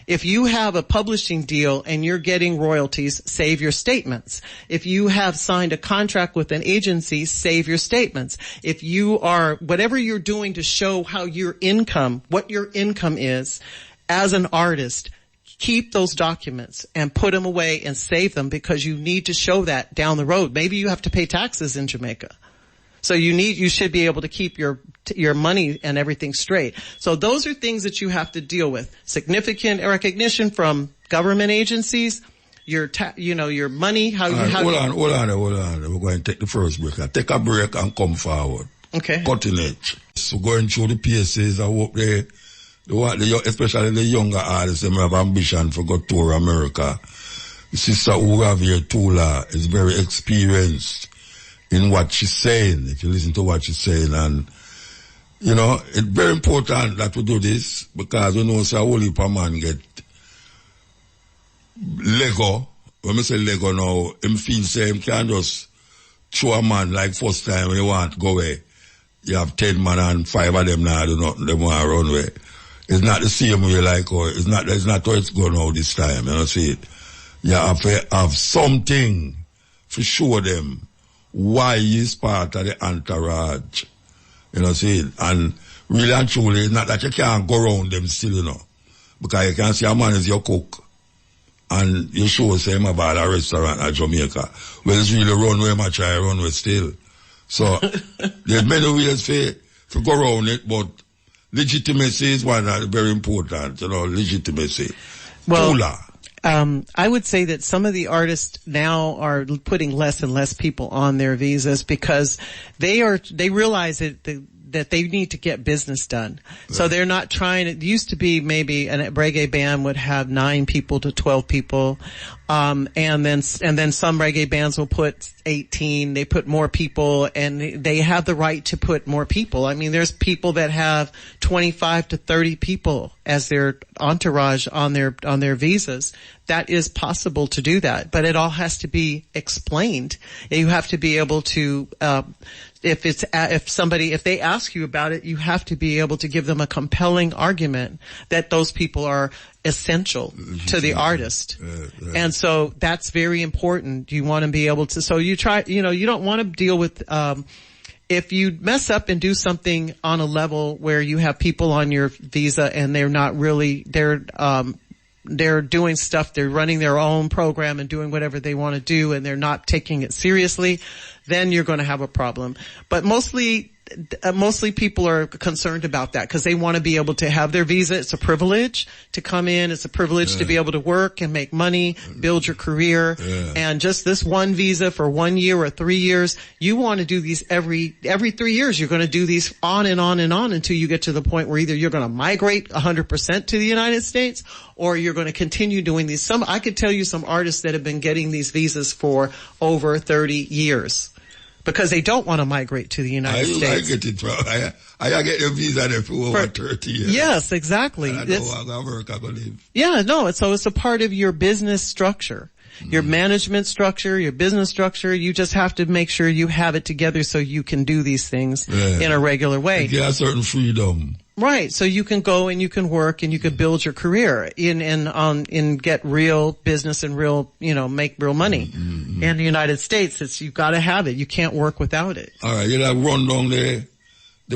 S2: If you have a publishing deal and you're getting royalties, save your statements. If you have signed a contract with an agency, save your statements. If you are, whatever you're doing to show what your income is as an artist, keep those documents and put them away and save them because you need to show that down the road. Maybe you have to pay taxes in Jamaica. So you should be able to keep your money and everything straight. So those are things that you have to deal with. Significant recognition from government agencies, your money, hold
S1: on. We're going to take the first break. I'll take a break and come forward.
S2: Okay.
S1: Cutting edge. So going through the PSAs, I hope especially the younger artists, they have ambition for go tour America. Sister who have here, Tula, is very experienced in what she's saying, if you listen to what she's saying. And, you know, it's very important that we do this because we know so a whole heap of man get Lego. When I say Lego now, him feel say him can't just throw a man like first time when you want to go away. You have 10 man and 5 of them now do nothing, them want to run away. It's not the same way like, or it's not how it's going now this time, you know, see it. You have to have something to show them why he's part of the entourage, you know, see it. And really and truly, it's not that you can't go around them still, you know, because you can see a man is your cook, and you show him about a restaurant at Jamaica. Well, it's really run where I try run with still. So, there's many ways to go around it, but legitimacy is one that's very important, you know, legitimacy.
S2: Well, I would say that some of the artists now are putting less and less people on their visas because they realize that they need to get business done. So they're not trying. It used to be maybe a reggae band would have 9 people to 12 people. And then some reggae bands will put 18, they put more people, and they have the right to put more people. I mean, there's people that have 25 to 30 people as their entourage on their visas. That is possible to do that, but it all has to be explained. You have to be able to, if they ask you about it, you have to be able to give them a compelling argument that those people are essential to the artist. And so that's very important. You want to be able to, so you don't want to deal with, if you mess up and do something on a level where you have people on your visa and they're not really, they're doing stuff, they're running their own program and doing whatever they want to do and they're not taking it seriously, then you're going to have a problem. But mostly mostly people are concerned about that because they want to be able to have their visa. It's a privilege to come in. It's a privilege to be able to work and make money, build your career. And just this one visa for 1 year or 3 years, you want to do these every 3 years. You're going to do these on and on and on until you get to the point where either you're going to migrate 100% to the United States or you're going to continue doing these. I could tell you some artists that have been getting these visas for over 30 years. Because they don't want to migrate to the United States.
S1: I get it, bro. I get the visa there for over 30 years.
S2: Yes, exactly.
S1: And I know I'm going to work, I believe.
S2: Yeah, no, so it's a part of your business structure. Your management structure, your business structure, you just have to make sure you have it together so you can do these things in a regular way.
S1: You get a certain freedom.
S2: Right, so you can go and you can work and you can build your career in get real business and real, make real money. In the United States, you've got to have it. You can't work without it.
S1: All right, you like run down the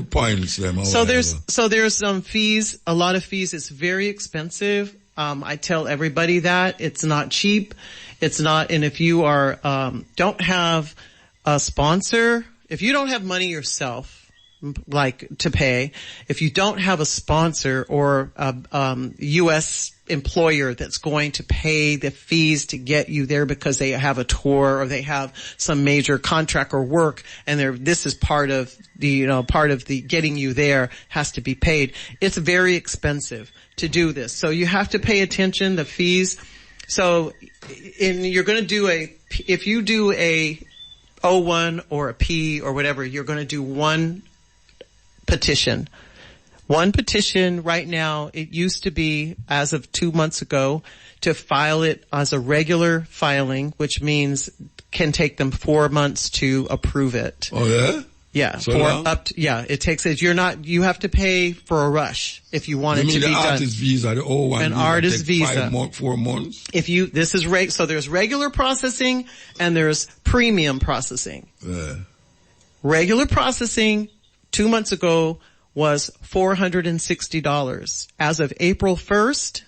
S1: points them.
S2: So there's some fees, a lot of fees. It's very expensive. I tell everybody that it's not cheap. It's not, and if you don't have a sponsor, if you don't have money yourself, like to pay, if you don't have a sponsor or a U.S. employer that's going to pay the fees to get you there because they have a tour or they have some major contract or work and this is part of the getting you there has to be paid. It's very expensive to do this. So you have to pay attention, the fees. So you're going to do if you do a O1 or a P or whatever, you're going to do one petition. One petition right now, it used to be, as of 2 months ago, to file it as a regular filing, which means can take them 4 months to approve it.
S1: Oh yeah?
S2: Yeah.
S1: So
S2: it takes it. You have to pay for a rush if you want it to be done.
S1: You mean the artist visa, the O1
S2: an artist visa.
S1: 4 months?
S2: So there's regular processing and there's premium processing.
S1: Yeah.
S2: Regular processing 2 months ago was $460. As of April 1st,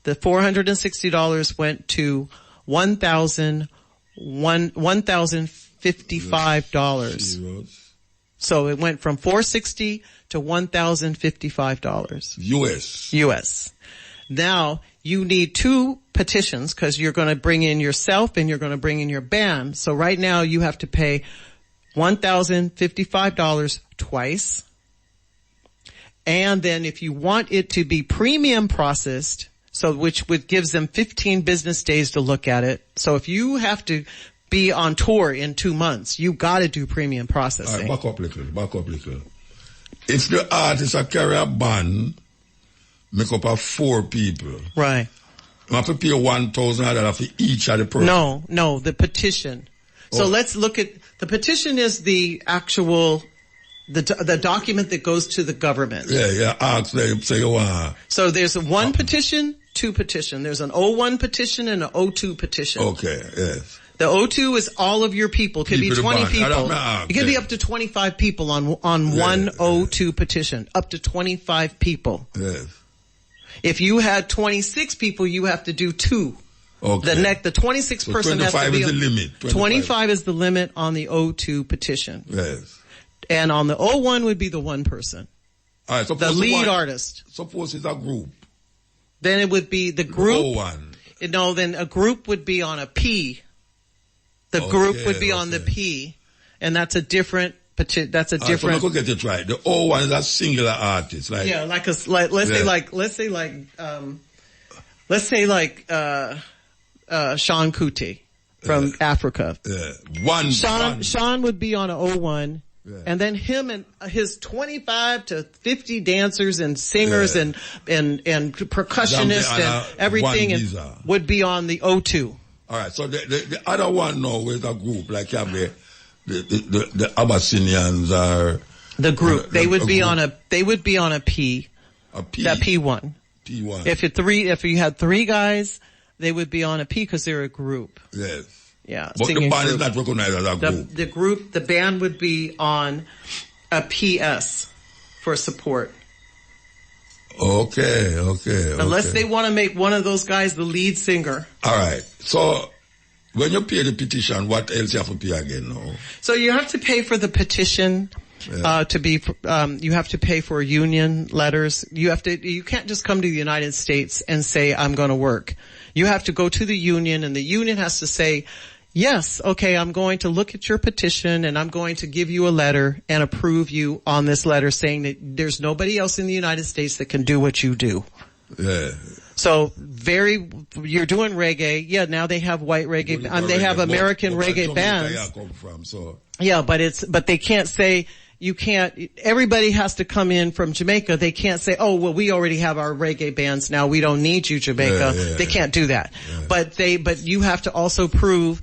S2: the $460 went to $1,055. So it went from $460 to $1,055. US. Now you need 2 petitions because you're going to bring in yourself and you're going to bring in your band. So right now you have to pay $1,055 twice. And then if you want it to be premium processed, which gives them 15 business days to look at it. So if you have to be on tour in 2 months, you got to do premium processing.
S1: All right, back up little. If the artist carry a band, make up of 4 people.
S2: Right.
S1: You have to pay $1,000 for each of the person.
S2: No, the petition. So let's look at, the petition is the actual, the document that goes to the government.
S1: Yeah, ask them, say you want.
S2: So there's one petition, 2 petition. There's an O1 petition and an O2 petition.
S1: Okay, yes.
S2: The O2 is all of your people. It could be 20 people. It could be up to 25 people on one O2 petition. Up to 25 people.
S1: Yes.
S2: If you had 26 people, you have to do 2.
S1: Okay.
S2: The 26 person has to be.
S1: 25 is the limit.
S2: 25 is the limit on the O2 petition.
S1: Yes.
S2: And on the O1 would be the one person.
S1: All right.
S2: The lead artist.
S1: Suppose it's a group.
S2: Then it would be the group.
S1: O1.
S2: No, then a group would be on a P. The group would be on the P. And that's a different, so I'm going
S1: to get it right. The O1 is a singular artist. Let's say Sean Kuti from Africa. Sean would be on an O1. Yeah. And then him and his 25 to 50 dancers and singers and percussionists and everything would be on the O2. All right. So the other one now is a group like you have the Abyssinians or
S2: the group. They would be on a P.
S1: A P.
S2: That P1.
S1: P1.
S2: If you had 3 guys, they would be on a P because they're a group.
S1: Yes.
S2: Yeah.
S1: But the band is not recognized as a group.
S2: The band would be on a PS for support.
S1: Okay.
S2: Unless they want to make one of those guys the lead singer.
S1: All right. So when you pay the petition, what else you have to pay again now?
S2: So you have to pay for the petition. to be, you have to pay for union letters. You can't just come to the United States and say, I'm going to work. You have to go to the union, and the union has to say, yes, okay, I'm going to look at your petition, and I'm going to give you a letter and approve you on this letter saying that there's nobody else in the United States that can do what you do.
S1: Yeah.
S2: So you're doing reggae. Yeah, now they have white reggae. They have American reggae bands. Yeah, but they can't say, everybody has to come in from Jamaica. They can't say, oh, well, we already have our reggae bands now. We don't need you, Jamaica. They can't do that. Yeah. But you have to also prove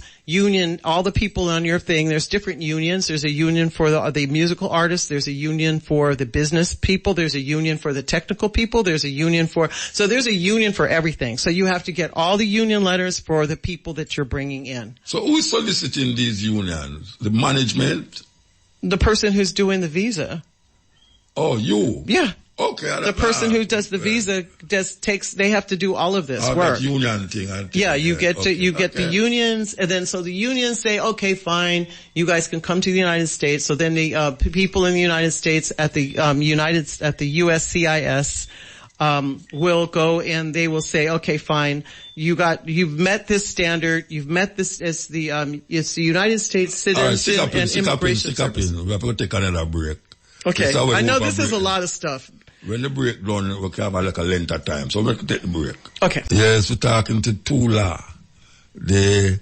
S2: all the people on your thing. There's different unions. There's a union for the musical artists. There's a union for the business people. There's a union for the technical people. There's a union so there's a union for everything. So you have to get all the union letters for the people that you're bringing in.
S1: So who is soliciting these unions? The management?
S2: The person who's doing the visa.
S1: Oh, you?
S2: Yeah.
S1: Okay.
S2: The person who does the visa they have to do all of this work.
S1: That union thing.
S2: Yeah, you get the unions, and then so the unions say, okay, fine, you guys can come to the United States. So then the people in the United States at the USCIS will go and they will say, okay, fine, you've met this standard, you've met this as it's the United States Citizen and Immigration Service.
S1: We have to take another break.
S2: Okay, I know this is a lot of stuff.
S1: When the break done, we can have like a length of time, so we can take the break.
S2: Okay.
S1: Yes, we're talking to Tula. We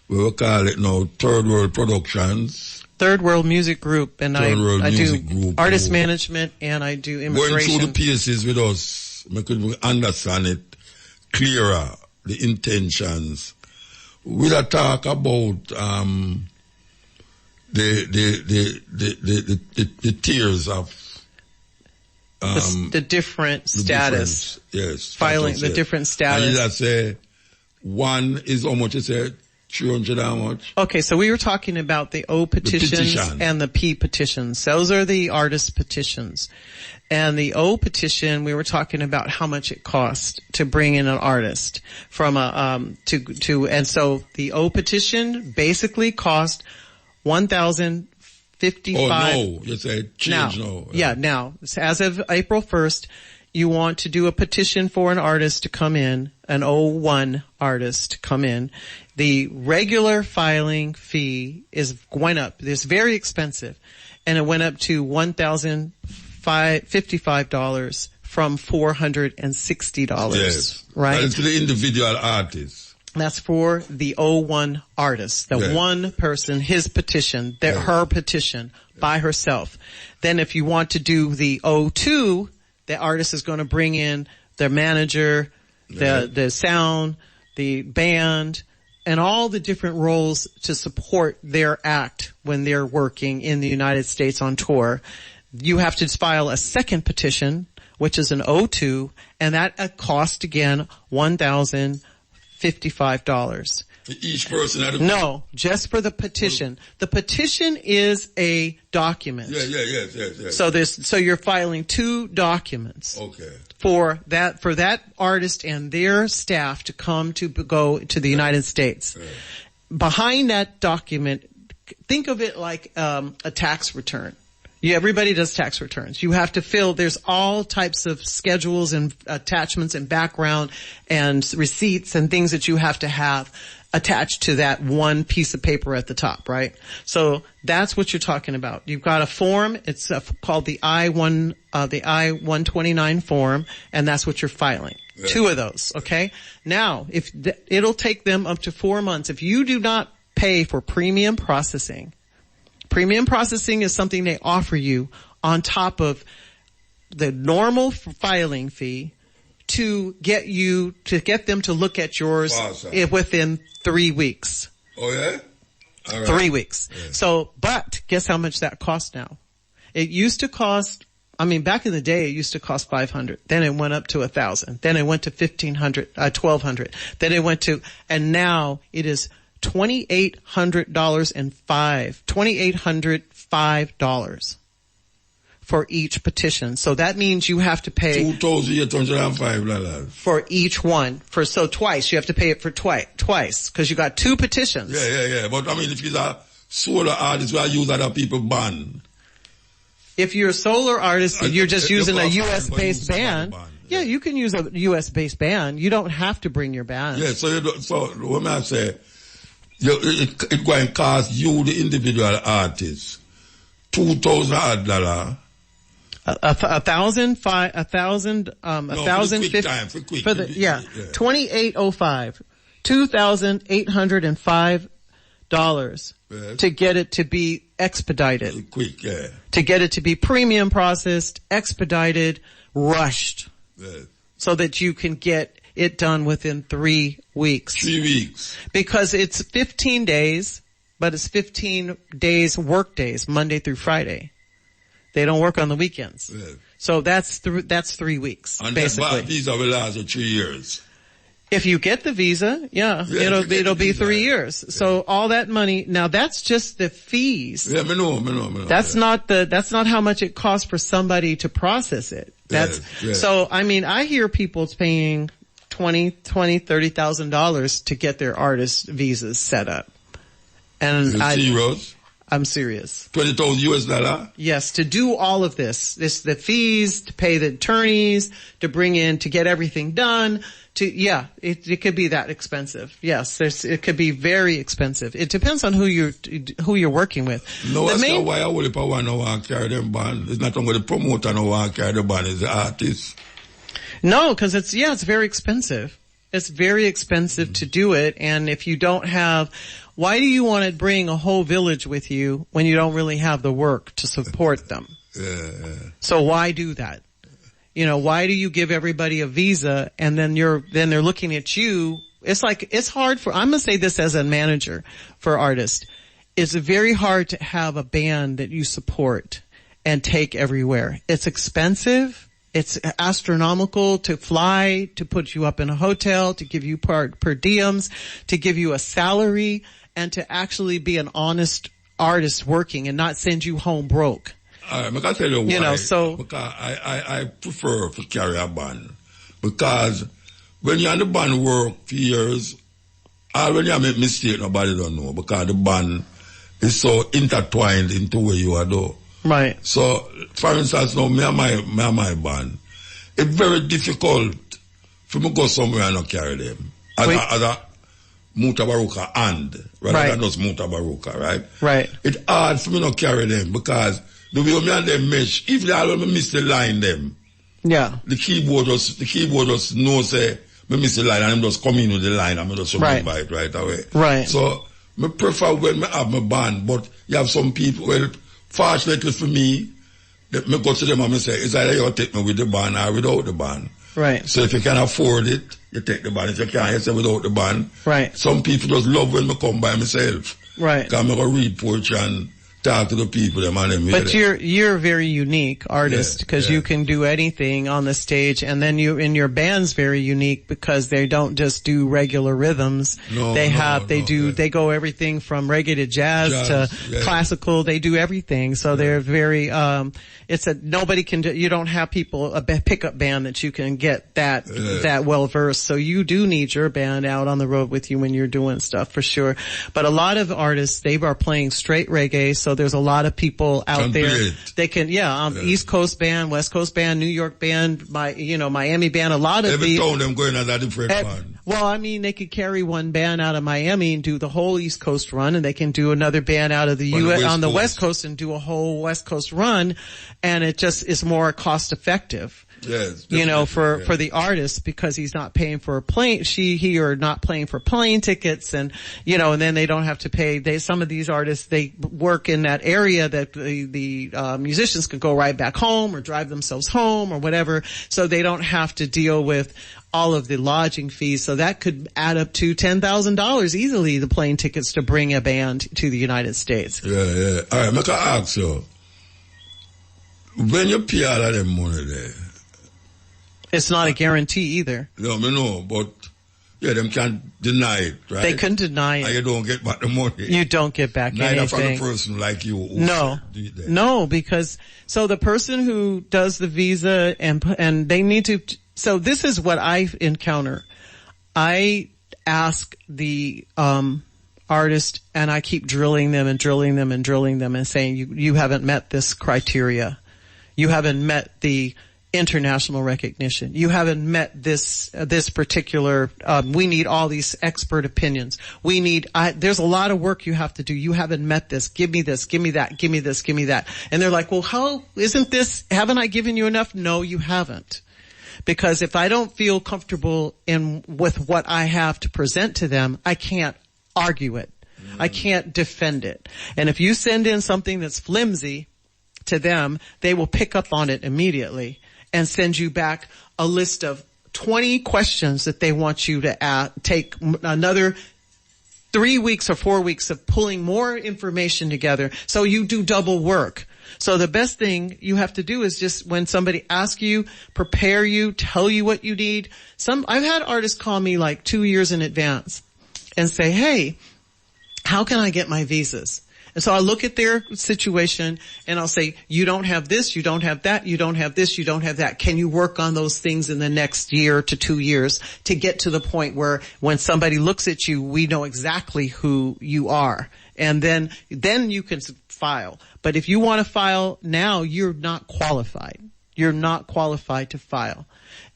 S1: will call it now Third World Productions.
S2: Third World Music Group, and I do artist management and I do immigration.
S1: Going through the pieces with us, we could understand it clearer, the intentions. We'll talk about the tiers of
S2: the different status.
S1: Yes.
S2: Filing the different status.
S1: And let's say one is how much? You say 300 how much?
S2: Okay, so we were talking about the O petitions and the P petitions. Those are the artist petitions. And the O petition, we were talking about how much it costs to bring in an artist from and so the O petition basically cost $1,055.
S1: Oh, no. You say change now.
S2: Yeah, now. As of April 1st, you want to do a petition for an artist to come in, an O1 artist to come in. The regular filing fee went up. It's very expensive. And it went up to $1,055 from $460.
S1: Yes.
S2: Right?
S1: That's for the individual artist.
S2: That's for the O1 artist, one person, his petition, her petition by herself. Then if you want to do the O2, the artist is going to bring in their manager, the sound, the band, and all the different roles to support their act when they're working in the United States on tour. You have to file a second petition, which is an O2, and that cost again $1,055.
S1: For each person?
S2: No, just for the petition. The petition is a document.
S1: Yes.
S2: So you're filing two documents.
S1: Okay.
S2: For that artist and their staff to go to the United States.
S1: Okay.
S2: Behind that document, think of it like a tax return. Everybody does tax returns. You have to there's all types of schedules and attachments and background and receipts and things that you have to have attached to that one piece of paper at the top, right? So that's what you're talking about. You've got a form. It's called the I-129 form, and that's what you're filing. Yeah. Two of those, okay? Now, it'll take them up to 4 months. If you do not pay for premium processing is something they offer you on top of the normal filing fee to get them to look at yours within 3 weeks.
S1: Oh yeah? All right.
S2: 3 weeks.
S1: Yeah.
S2: So, but guess how much that costs now? It used to cost, back in the day it used to cost $500. Then it went up to $1,000. Then it went to $1,500, $1,200. Then it went to, and now it is $2,805 for each petition. So that means you have to pay
S1: $2,805
S2: for each one. Twice. You have to pay it for twice because you got two petitions.
S1: Yeah. But if you're a solo artist, we use other people band.
S2: If you're a solo artist and you're just using a U.S.-based band, yeah, you can use a U.S.-based band. You don't have to bring your band.
S1: Yeah, so when I say, it going to cost you, the individual artist, $2,000.
S2: $2,805, $2,805 to get it to be expedited.
S1: Quick, yeah.
S2: To get it to be premium processed, expedited, rushed.
S1: Yeah.
S2: So that you can get it done within 3 weeks.
S1: 3 weeks.
S2: Because it's 15 days, but it's 15 days work days, Monday through Friday. They don't work on the weekends.
S1: Yeah.
S2: So that's 3 weeks,
S1: and
S2: basically.
S1: And visa will last for 3 years.
S2: If you get the visa, it'll be 3 years. Yeah. So all that money, now that's just the fees.
S1: Yeah, I know.
S2: That's not how much it costs for somebody to process it. So, I mean, I hear people paying $30,000 to get their artist visas set up. And I'm serious.
S1: $20,000?
S2: Yes, to do all of this. The fees, to pay the attorneys, to bring in, to get everything done. It could be that expensive. Yes, it could be very expensive. It depends on who you're working with.
S1: No, that's not why I will if I want to carry them band. It's not only the promoter no want to carry the band, it's the artist.
S2: No, because it's very expensive. It's very expensive to do it, and if you don't have, why do you want to bring a whole village with you when you don't really have the work to support them?
S1: Yeah.
S2: So why do that? You know, why do you give everybody a visa and then they're looking at you? It's like, it's hard I'm gonna say this as a manager for artists. It's very hard to have a band that you support and take everywhere. It's expensive. It's astronomical to fly, to put you up in a hotel, to give you per diems, to give you a salary, and to actually be an honest artist working and not send you home broke.
S1: I can tell you why. Because I prefer to carry a band. Because when you're in the band work for years, or when you make mistake, nobody don't know. Because the band is so intertwined into where you are though.
S2: Right.
S1: So, for instance, now, me and my band, it's very difficult for me to go somewhere and not carry them. As a Mutabaruka rather than just Mutabaruka, right?
S2: Right.
S1: It's hard for me not carry them because the way me and them mesh, if they all miss the line them,
S2: yeah,
S1: the keyboard just knows say me miss the line and them just come in with the line and me just remember it right away.
S2: Right.
S1: So me prefer when me have my band, but you have some people, well, fortunately for me, that me go to them and me say, it's either you take me with the band or without the band.
S2: Right.
S1: So if you can afford it, you take the band. If you can't, you say without the band.
S2: Right.
S1: Some people just love when me come by myself.
S2: Right.
S1: Because I go read poetry and talk to the people. But
S2: you're a very unique artist because you can do anything on the stage, and then your band's very unique because they don't just do regular rhythms. They go everything from reggae to jazz to classical. They do everything. So they're very, nobody can do, you don't have a pickup band that you can get that well versed. So you do need your band out on the road with you when you're doing stuff for sure. But a lot of artists, they are playing straight reggae. So there's a lot of people out there. They can, East Coast band, West Coast band, New York band, Miami band, a lot of
S1: every town them going on a different band.
S2: Well, I mean, they could carry one band out of Miami and do the whole East Coast run, and they can do another band out of the U.S. on the West Coast and do a whole West Coast run, and it just is more cost effective.
S1: Yes,
S2: for the artist, because he's not paying for a plane, he or not paying for plane tickets, and and then they don't have to pay. Some of these artists, they work in that area that the musicians can go right back home or drive themselves home or whatever, so they don't have to deal with all of the lodging fees. So that could add up to $10,000 easily, the plane tickets to bring a band to the United States.
S1: Yeah. All right, I can ask you, when you pay all of them money there,
S2: it's not a guarantee either.
S1: No, I know, but them can't deny it, right?
S2: They couldn't deny it.
S1: And you don't get back the money.
S2: You don't get back anything.
S1: Neither from a person like you.
S2: No, because, so the person who does the visa and they need to, so this is what I encounter. I ask the, artist and I keep drilling them and saying, you haven't met this criteria. You haven't met the international recognition. You haven't met this particular, we need all these expert opinions. There's a lot of work you have to do. You haven't met this. Give me this, give me that, give me this, give me that. And they're like, well, haven't I given you enough? No, you haven't. Because if I don't feel comfortable with what I have to present to them, I can't argue it. I can't defend it. And if you send in something that's flimsy to them, they will pick up on it immediately and send you back a list of 20 questions that they want you to take another 3 weeks or 4 weeks of pulling more information together. So you do double work. So the best thing you have to do is just when somebody asks you, prepare you, tell you what you need. I've had artists call me like 2 years in advance and say, hey, how can I get my visas? And so I look at their situation and I'll say, you don't have this, you don't have that, you don't have this, you don't have that. Can you work on those things in the next year to 2 years to get to the point where when somebody looks at you, we know exactly who you are. And then you can file. But if you want to file now, you're not qualified. You're not qualified to file.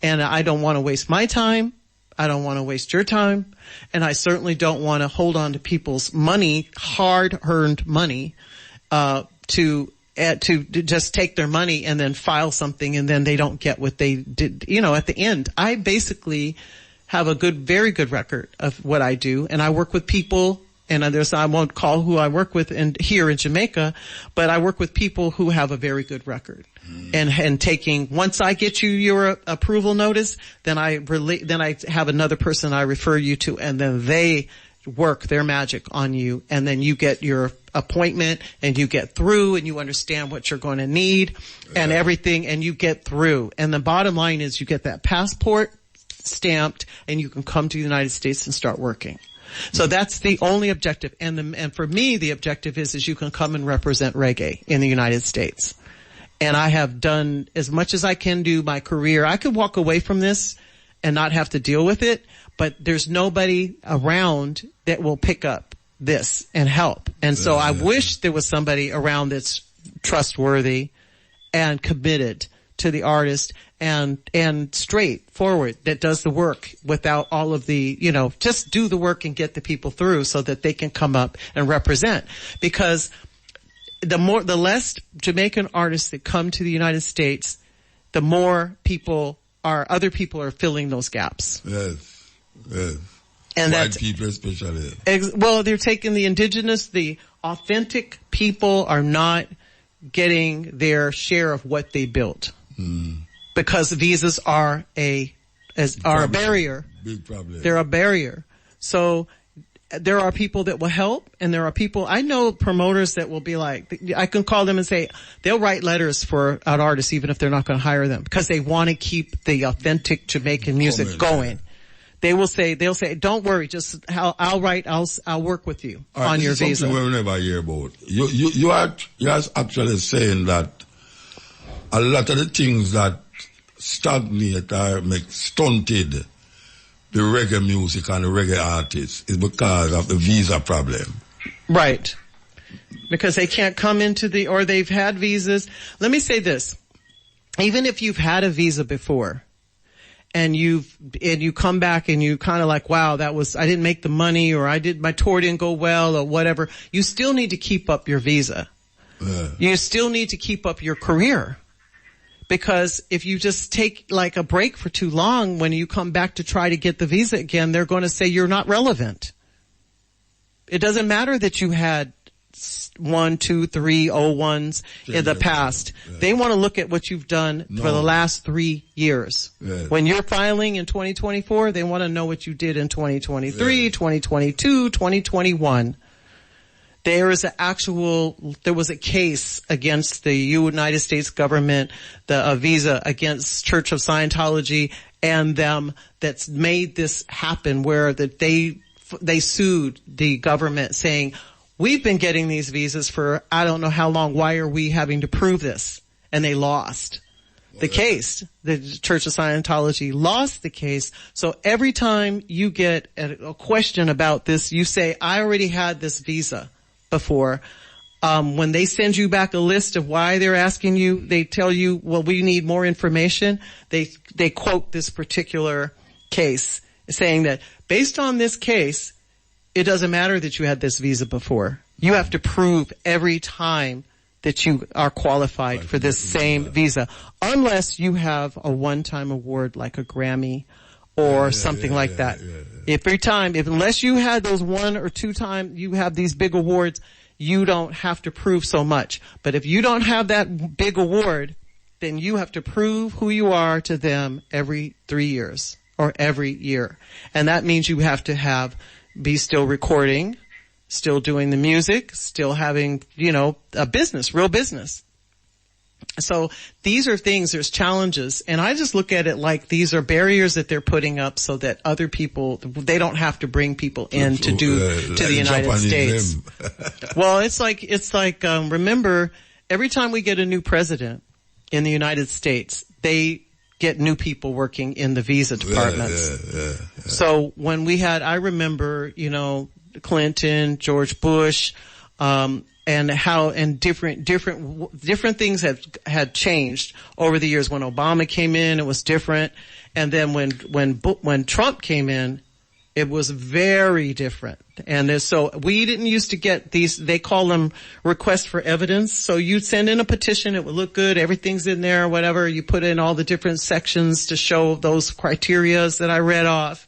S2: And I don't want to waste my time. I don't want to waste your time, and I certainly don't want to hold on to people's money, hard-earned money, to just take their money and then file something and then they don't get what they did, at the end. I basically have a very good record of what I do, and I work with people, and I won't call who I work with here in Jamaica, but I work with people who have a very good record. And once I get you your approval notice, then I have another person I refer you to, and then they work their magic on you, and then you get your appointment and you get through and you understand what you're going to need and everything, and you get through. And the bottom line is you get that passport stamped and you can come to the United States and start working. So that's the only objective. And for me, the objective is you can come and represent reggae in the United States. And I have done as much as I can do my career. I could walk away from this and not have to deal with it, but there's nobody around that will pick up this and help. And so I wish there was somebody around that's trustworthy and committed to the artist and straightforward that does the work without all of the, just do the work and get the people through so that they can come up and represent. Because the less Jamaican artists that come to the United States, the more other people are filling those gaps.
S1: Yes.
S2: And
S1: white people especially.
S2: Well, they're taking the indigenous, the authentic people are not getting their share of what they built. Because visas are a barrier.
S1: Big problem.
S2: They're a barrier. So there are people that will help, and there are people, I know promoters that will be like, I can call them and say, they'll write letters for an artist even if they're not going to hire them because they want to keep the authentic Jamaican music going. They'll say, don't worry, just I'll work with you on your visa.
S1: Something we never hear about. You are actually saying that a lot of the things that stagnate or make stunted the reggae music and the reggae artists is because of the visa problem.
S2: Right. Because they can't come or they've had visas. Let me say this. Even if you've had a visa before and you come back and you kind of like, wow, I didn't make the money, or my tour didn't go well, or whatever, you still need to keep up your visa. You still need to keep up your career. Because if you just take like a break for too long, when you come back to try to get the visa again, they're going to say you're not relevant. It doesn't matter that you had 1, 2, 3 01s in the past. They want to look at what you've done for the last 3 years. When you're filing in 2024, they want to know what you did in 2023, 2022, 2021. There was a case against the United States government, a visa against Church of Scientology and them that's made this happen, where they sued the government saying, we've been getting these visas for I don't know how long. Why are we having to prove this? And they lost the case. The Church of Scientology lost the case. So every time you get a question about this, you say, I already had this visa before. When they send you back a list of why they're asking you, they tell you, well, we need more information. They quote this particular case saying that based on this case, it doesn't matter that you had this visa before. You have to prove every time that you are qualified for this same visa, unless you have a one-time award like a Grammy or something like that. Every time, unless you had those 1 or 2 times you have these big awards, you don't have to prove so much. But if you don't have that big award, then you have to prove who you are to them every 3 years or every year. And that means you have to be still recording, still doing the music, still having, a business, real business. So these are things, there's challenges, and I just look at it like these are barriers that they're putting up so that other people, they don't have to bring people in to the United States. Well, it's like, remember, every time we get a new president in the United States, they get new people working in the visa departments. So when I remember, Clinton, George Bush, and different things had changed over the years. When Obama came in, it was different. And then when Trump came in, it was very different. And so we didn't used to get these, they call them requests for evidence. So you'd send in a petition, it would look good, everything's in there, whatever. You put in all the different sections to show those criterias that I read off.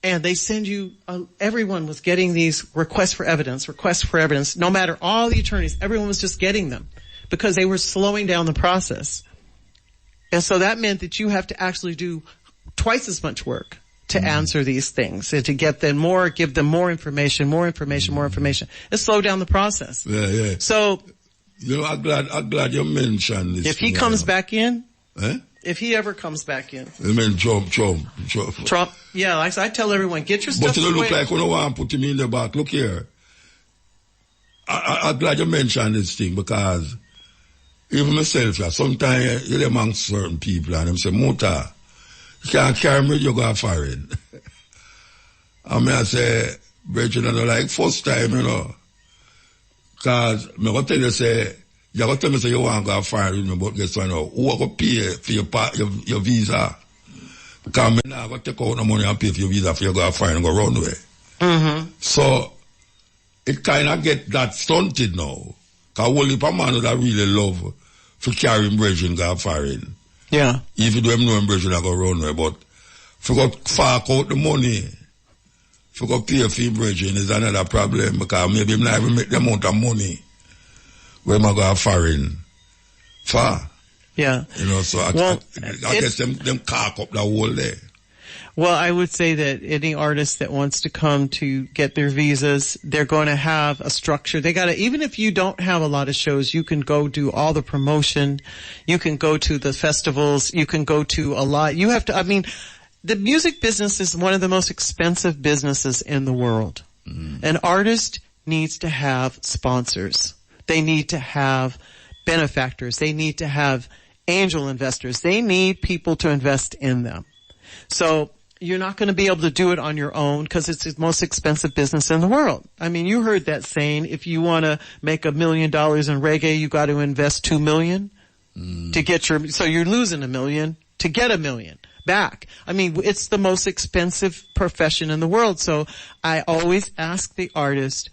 S2: And they send you, everyone was getting these requests for evidence, no matter all the attorneys, everyone was just getting them because they were slowing down the process. And so that meant that you have to actually do twice as much work to answer these things and to give them more information. It slowed down the process.
S1: Yeah.
S2: So,
S1: I'm glad you mentioned this.
S2: If he comes back in,
S1: eh?
S2: If he ever comes back in.
S1: I mean, Trump.
S2: Yeah, like I tell everyone, get your stuff
S1: But it look like we don't want to put him in the back. Look here. I'm glad you mentioned this thing because even myself, sometimes you're among certain people and them say, Muta, you can't carry me, you go foreign. I say, Bridget, I don't like first time, Because I'm going to tell you, say, you got to tell me say you want to go foreign, but guess what now? Who are going to pay for your visa? Because I'm not going to take out the money and pay for your visa for you to go foreign and go run away. Mm-hmm. So, it kind of get that stunted now. Because only a man that really love for carrying Bridget and go foreign.
S2: Yeah.
S1: If you don't know him, Bridget, I go run away. But if you got fork out the money, if you got pay for him, Bridget, is another problem. Because maybe I'm not even make the amount of money where I go foreign far.
S2: Yeah.
S1: So I guess them cock up the whole day.
S2: Well, I would say that any artist that wants to come to get their visas, they're going to have a structure. They got to, even if you don't have a lot of shows, you can go do all the promotion. You can go to the festivals. You can go to a lot. You have to, the music business is one of the most expensive businesses in the world. Mm. An artist needs to have sponsors. They need to have benefactors. They need to have angel investors. They need people to invest in them. So you're not going to be able to do it on your own because it's the most expensive business in the world. You heard that saying, if you want to make $1 million in reggae, you got to invest $2 million to get so you're losing $1 million to get $1 million back. It's the most expensive profession in the world. So I always ask the artist,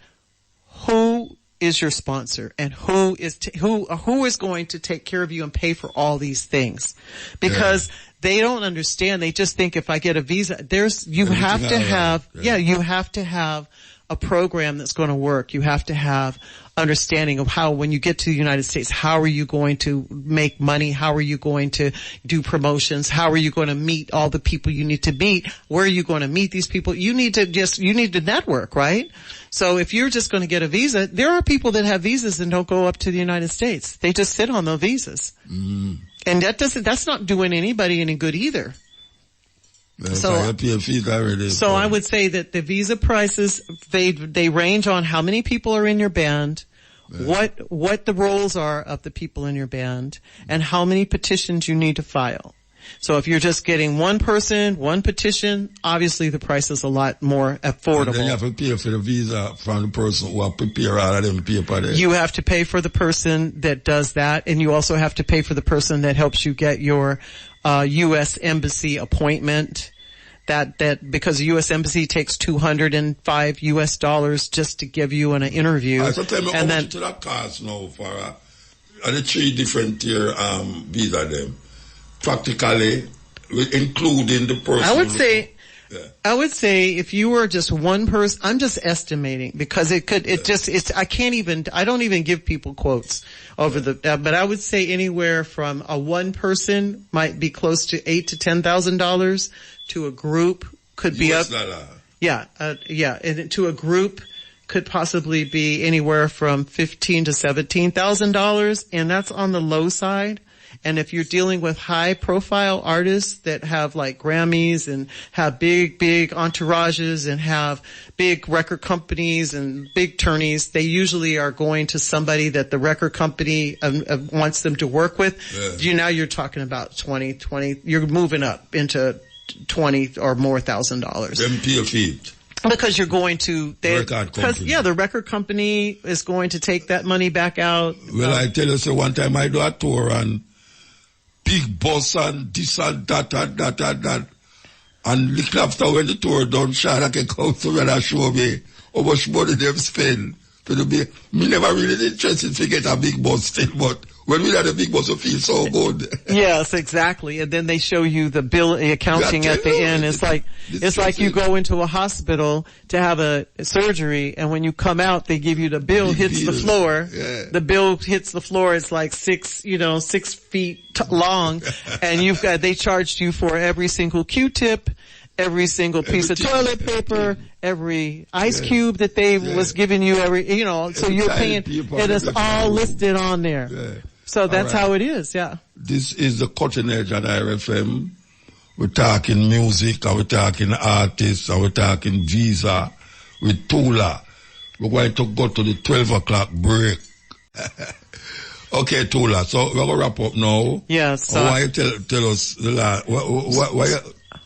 S2: who is your sponsor and who is going to take care of you and pay for all these things? Because they don't understand. They just think if I get a visa, you have to have a program that's going to work. You have to have understanding of how, when you get to the United States, how are you going to make money? How are you going to do promotions? How are you going to meet all the people you need to meet? Where are you going to meet these people? You need to network, right? So if you're just going to get a visa, there are people that have visas and don't go up to the United States. They just sit on those visas. Mm. And that's not doing anybody any good either. So I would say that the visa prices, they range on how many people are in your band, what the roles are of the people in your band, and how many petitions you need to file. So if you're just getting one person, one petition, obviously the price is a lot more affordable.
S1: And then you have to pay for the visa from the person who will prepare all of them paper there.
S2: You have to pay for the person that does that, and you also have to pay for the person that helps you get your U.S. Embassy appointment. That because the U.S. Embassy takes $205 US just to give you an interview.
S1: So tell me how much to that cost now for the 3 different tier visa them? Practically, including the person.
S2: I would say if you were just one person, I'm just estimating because I don't even give people quotes over but I would say anywhere from a one person might be close to $8,000 to $10,000 to a group could be
S1: US
S2: up.
S1: Dollar.
S2: And to a group could possibly be anywhere from $15,000 to $17,000, and that's on the low side. And if you're dealing with high profile artists that have like Grammys and have big entourages and have big record companies and big tourneys, they usually are going to somebody that the record company wants them to work with. Yeah. Now you're talking about 20, you're moving up into $20,000 or more.
S1: Them PFE.
S2: Because you're going to, the record company is going to take that money back out.
S1: Well, I tell you, so one time I do a tour and big boss and this and that. And little after when the tour done, Shara can come to me and show me how much money they've spent. Me never really interested to get a big boss still, but when we had a big boss, we feel so good.
S2: Yes, exactly. And then they show you the bill accounting at the end. It's like you go into a hospital to have a surgery, and when you come out, they give you the bill hits the floor. Yeah. The bill hits the floor. It's like 6 feet long, and they charged you for every single Q-tip, every single piece of toilet paper, every ice cube that they was giving you, so you're paying, it is all listed on there. Yeah. So that's how it is, yeah.
S1: This is the cutting edge at IRFM. We're talking music, and we're talking artists, and we're talking visa with Tula. We're going to go to the 12 o'clock break. Okay, Tula, so we're going to wrap up now.
S2: Yes.
S1: Why you tell us the last,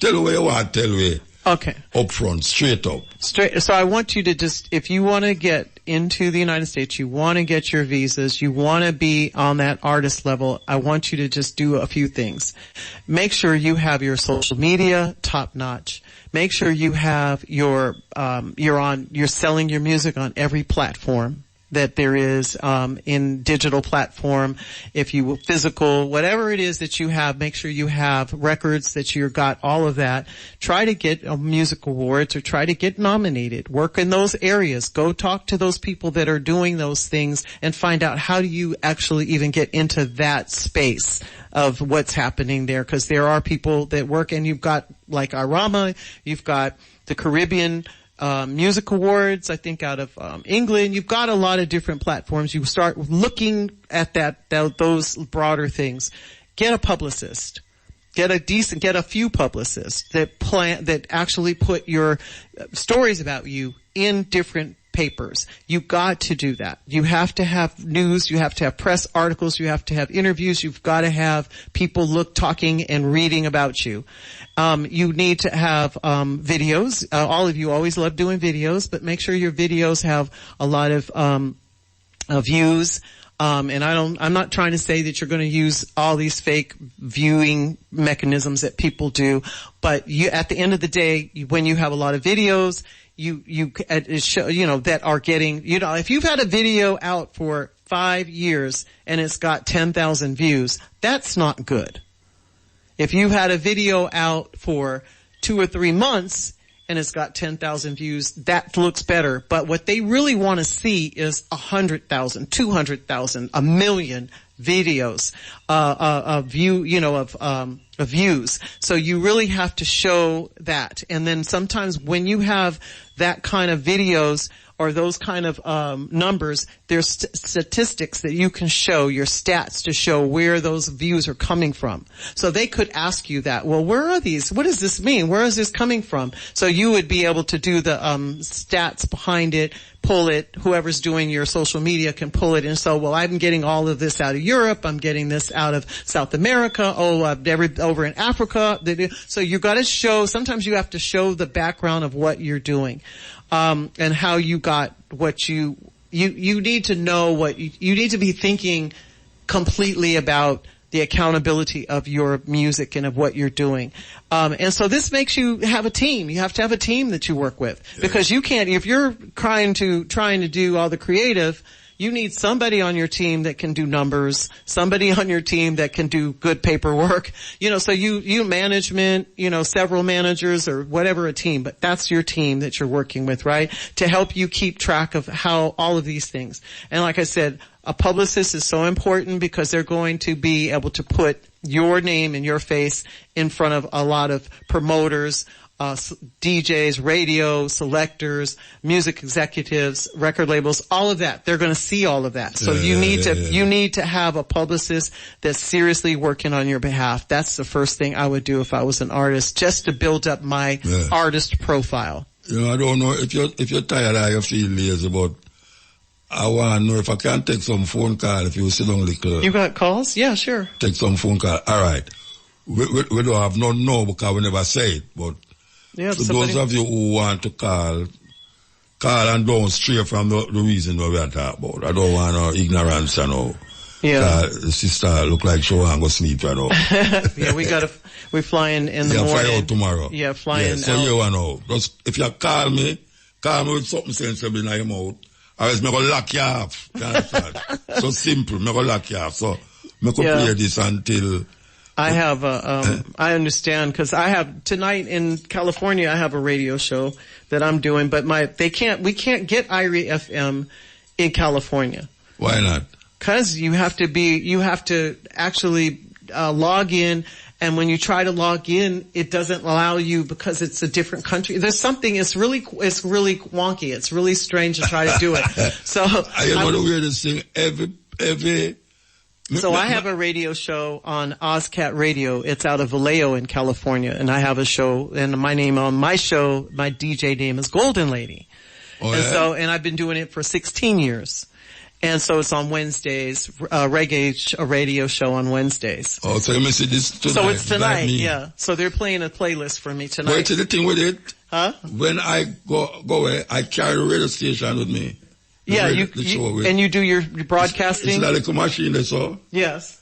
S1: tell where you want to tell me.
S2: Okay.
S1: Up front, straight up.
S2: So I want you to just, if you want to get into the United States, you want to get your visas, you want to be on that artist level, I want you to just do a few things. Make sure you have your social media top notch. Make sure you have you're selling your music on every platform that there is in digital platform. If you physical, whatever it is that you have, make sure you have records that you got all of that. Try to get music awards or try to get nominated. Work in those areas. Go talk to those people that are doing those things and find out how do you actually even get into that space of what's happening there, because there are people that work, and you've got like Irama, you've got the Caribbean Music Awards, I think out of England. You've got a lot of different platforms. You start looking at those broader things. Get a publicist. Get a few publicists that actually put your stories about you in different papers. You got to do that. You have to have news. You have to have press articles. You have to have interviews. You've got to have people talking and reading about you. You need to have videos. All of you always love doing videos, but make sure your videos have a lot of views. And I'm not trying to say that you're going to use all these fake viewing mechanisms that people do, but at the end of the day, when you have a lot of videos, that are getting, if you've had a video out for 5 years and it's got 10,000 views, that's not good. If you had a video out for 2 or 3 months and it's got 10,000 views, that looks better. But what they really want to see is 100,000, 200,000, 1 million videos, of views. So you really have to show that. And then sometimes when you have that kind of videos or those kind of numbers, there's statistics that you can show, your stats to show where those views are coming from. So they could ask you that, well, where are these? What does this mean? Where is this coming from? So you would be able to do the stats behind it, pull it. Whoever's doing your social media can pull it. And so, well, I'm getting all of this out of Europe. I'm getting this out of South America. Over in Africa. So you got to show, sometimes you have to show the background of what you're doing, and how you got what you need to know what you need to be thinking completely about the accountability of your music and of what you're doing. And so this makes you have a team. You have to have a team that you work with, because you can't, if you're trying to do all the creative, you need somebody on your team that can do numbers, somebody on your team that can do good paperwork, so you management, several managers or whatever a team, but that's your team that you're working with, right? To help you keep track of how all of these things. And like I said, a publicist is so important because they're going to be able to put your name and your face in front of a lot of promoters, DJs, radio, selectors, music executives, record labels, all of that. They're going to see all of that. So you need to have a publicist that's seriously working on your behalf. That's the first thing I would do if I was an artist, just to build up my artist profile.
S1: I don't know if you're tired or you feel lazy, but I want to know if I can take some phone call if you sit down little.
S2: You got calls? Yeah, sure.
S1: Take some phone call. All right. We don't have no because we never say it, but for those of you who want to call and don't stray from the reason what we are talking about. I don't want no ignorance, the sister look like she want to go sleep,
S2: Yeah, we're flying in the morning.
S1: Yeah, fly out tomorrow.
S2: Yeah, flying out.
S1: So you want to know. Just, if you call me with something sensible in your mouth, or else I'm going to lock you off. You understand? So simple, I'm going to lock you off. So, I'm going to play this until...
S2: I have I understand, because tonight in California, I have a radio show that I'm doing, but we can't get IRI FM in California.
S1: Why not?
S2: Because you have to actually log in, and when you try to log in, it doesn't allow you because it's a different country. There's something, it's really wonky. It's really strange to try to do it. So
S1: I know the weirdest thing, every
S2: So I have a radio show on Ozcat Radio. It's out of Vallejo in California, and I have a show, and my DJ name is Golden Lady.
S1: Oh,
S2: and I've been doing it for 16 years. And so it's on Wednesdays, a radio show on Wednesdays.
S1: Oh, so you must see this tonight.
S2: So it's tonight, yeah. So they're playing a playlist for me tonight.
S1: Wait till the thing with it.
S2: Huh?
S1: When I go away, I carry the radio station with me.
S2: Yeah, and you do your broadcasting?
S1: It's like a machine, that's all.
S2: Yes.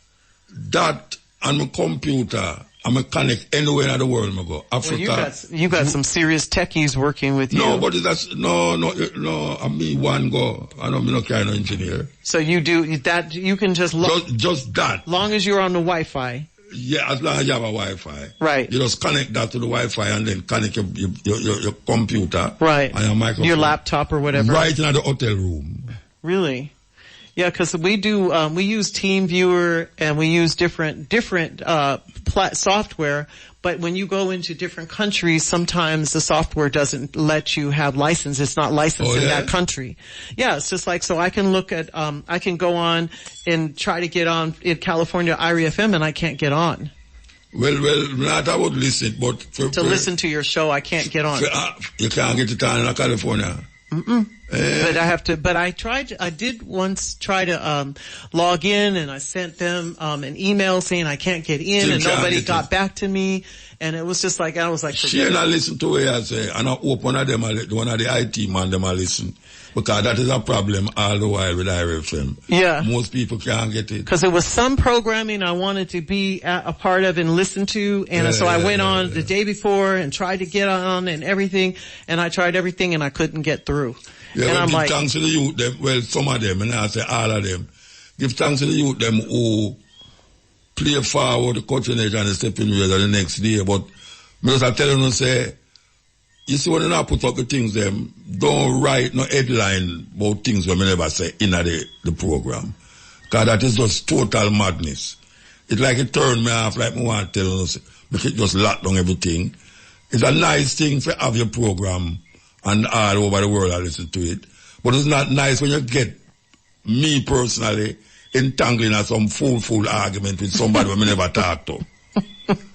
S1: That on my computer, I'm going to connect anywhere in the world I go. Africa.
S2: Well, you got some serious techies working with you.
S1: No, but no, I mean one go. I don't mean no kind of engineer.
S2: So you do that, you can just
S1: just that.
S2: Long as you're on the Wi-Fi.
S1: Yeah, as long as you have a Wi-Fi.
S2: Right.
S1: You just connect that to the Wi-Fi and then connect your computer.
S2: Right.
S1: And your microphone.
S2: Your laptop or whatever.
S1: Right in the hotel room.
S2: Really? Yeah, because we use TeamViewer and we use different software. But when you go into different countries, sometimes the software doesn't let you have license. It's not licensed in that country. Yeah, it's just like, so I can look at, I can go on and try to get on in California IRI FM and I can't get on.
S1: Well, not I would listen, but
S2: to listen to your show, I can't get on.
S1: You can't get it on in California.
S2: But I did once try to log in, and I sent them an email saying I can't get in, and nobody got back to me, and it was just like, I was like,
S1: she and I listen to what I say, and I hope one of the IT man them I listen, because that is a problem all the while with IRFM.
S2: Yeah.
S1: Most people can't get it.
S2: Because it was some programming I wanted to be a part of and listen to, and so I went on the day before and tried to get on and everything, and I tried everything and I couldn't get through.
S1: Yeah,
S2: and I'm
S1: give thanks to the youth, some of them, and I say all of them. Give thanks to the youth, them who play forward the cutting edge and the stepping wheels the next day. But because I tell them, say, you see when you not put up the things, them, don't write no headline about things when we never say in the program. Because that is just total madness. It's like it turned me off, like me want to tell us, make it just lock down everything. It's a nice thing to have your program and all over the world I listen to it. But it's not nice when you get me personally entangling in some fool argument with somebody who I never talk to.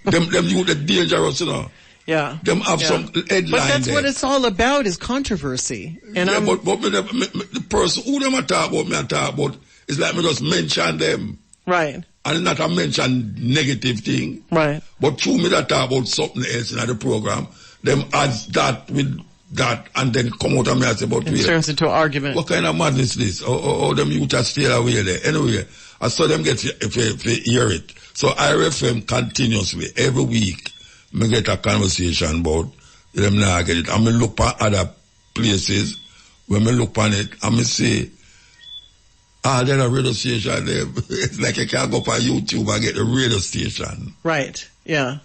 S1: them youth are dangerous, you know.
S2: Yeah.
S1: Them have some headline.
S2: But that's
S1: there.
S2: what it's all about, is controversy. And
S1: but the person who them I talk about, it's like me just mention them.
S2: Right.
S1: And not a mention negative thing.
S2: Right.
S1: But through me that talk about something else in the program, them adds that with that and then come out and me and say, but
S2: it turns into an argument.
S1: What kind of madness this? Or them youth are still away there. Anyway, I saw them get if hear it. So IRFM continuously, every week, me get a conversation about them now get it. And me look at other places, when me look on it, and me say, there's a radio station there. It's like I can't go up on YouTube and get the radio station.
S2: Right, yeah.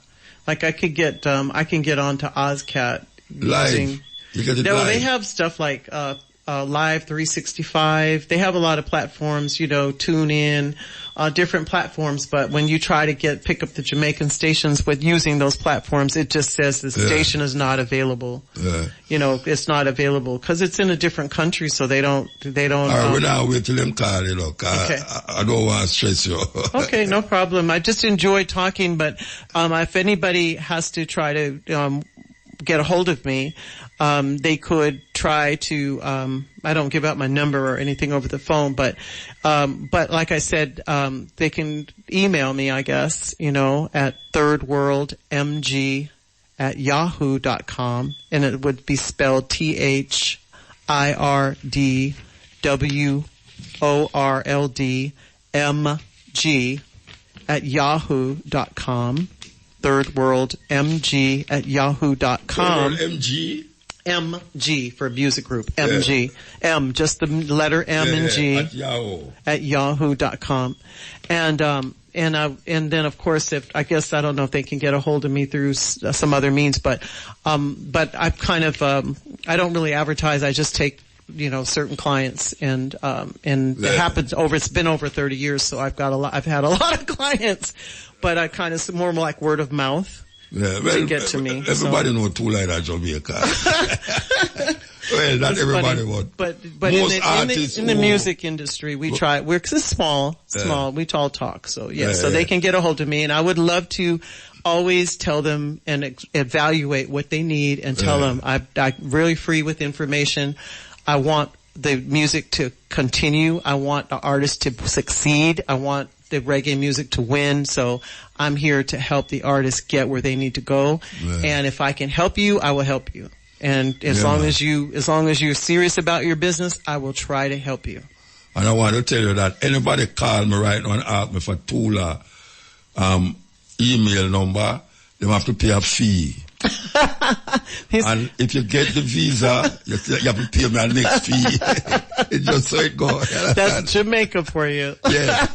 S2: Like I can get onto OzCat.
S1: Live. You get it live.
S2: They have stuff like Live 365. They have a lot of platforms, tune in, different platforms. But when you try to pick up the Jamaican stations with using those platforms, it just says the station is not available. Yeah. It's not available because it's in a different country, so they don't. All
S1: right, we're now wait till them call you, okay. I don't want to stress you.
S2: Okay, no problem. I just enjoy talking, but if anybody has to try to get a hold of me, they could try to, I don't give out my number or anything over the phone, but like I said, they can email me, I guess, at thirdworldmg@yahoo.com, and it would be spelled thirdworldmg@yahoo.com. thirdworldmg@yahoo.com.
S1: MG?
S2: MG for music group. MG. Yeah. M, just the letter M and G. At yahoo.com. And then of course I don't know if they can get a hold of me through some other means, but I've kind of, I don't really advertise. I just take, certain clients and it happens it's been over 30 years, so I've had a lot of clients, but I kind of more like word of mouth.
S1: Yeah,
S2: to get to me.
S1: Everybody know too like that Jamaica. Well, not everybody would.
S2: But most artists in the music industry, we try. We're small. We all talk. So so they can get a hold of me, and I would love to always tell them and evaluate what they need, and tell them I'm really free with information. I want the music to continue. I want the artist to succeed. I want the reggae music to win. So I'm here to help the artists get where they need to go. Yeah. And if I can help you, I will help you. And as long as you're serious about your business, I will try to help you.
S1: And I want to tell you that anybody call me right now and ask me for Tula email number, they have to pay a fee. And if you get the visa, you have to pay me a next fee. It's just so it goes.
S2: That's Jamaica for you.
S1: Yeah.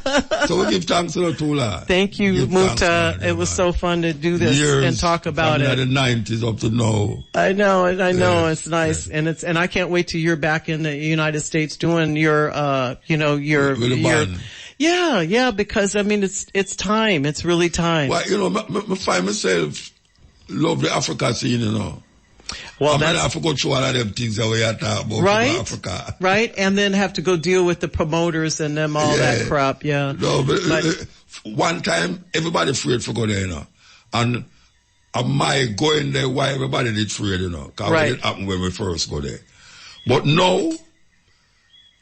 S1: So we give thanks to Tula.
S2: Thank you, Muta. It was so fun to do this and talk about it.
S1: From the 90s up to now.
S2: I know. It's nice. Yeah. And I can't wait till you're back in the United States doing your, with the band. Yeah, because it's time. It's really time.
S1: Well, I find myself love the Africa scene, Well, I have to go through all of them things that we are talking about Africa. Right,
S2: and then have to go deal with the promoters and them all that crap, yeah.
S1: No, but one time, everybody afraid to go there, And my going there, why everybody did afraid, Because it happened when we first go there. But now,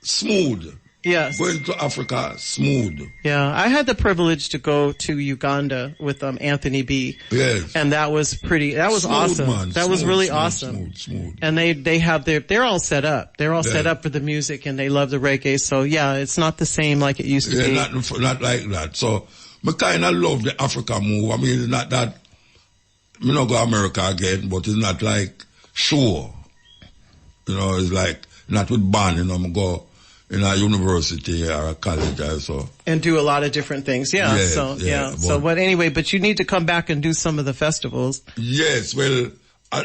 S1: smooth.
S2: Yes.
S1: Going to Africa, smooth.
S2: Yeah, I had the privilege to go to Uganda with Anthony B.
S1: Yes.
S2: And that was awesome.
S1: Man.
S2: That was really awesome.
S1: Smooth.
S2: And they have they're all set up. They're all set up for the music, and they love the reggae. So it's not the same like it used to be.
S1: Not like that. So I kind of love the Africa move. It's not that me not go America again, but it's not like sure. It's like not with band. I go in a university or a college or so.
S2: And do a lot of different things, But anyway, but you need to come back and do some of the festivals.
S1: Yes, well,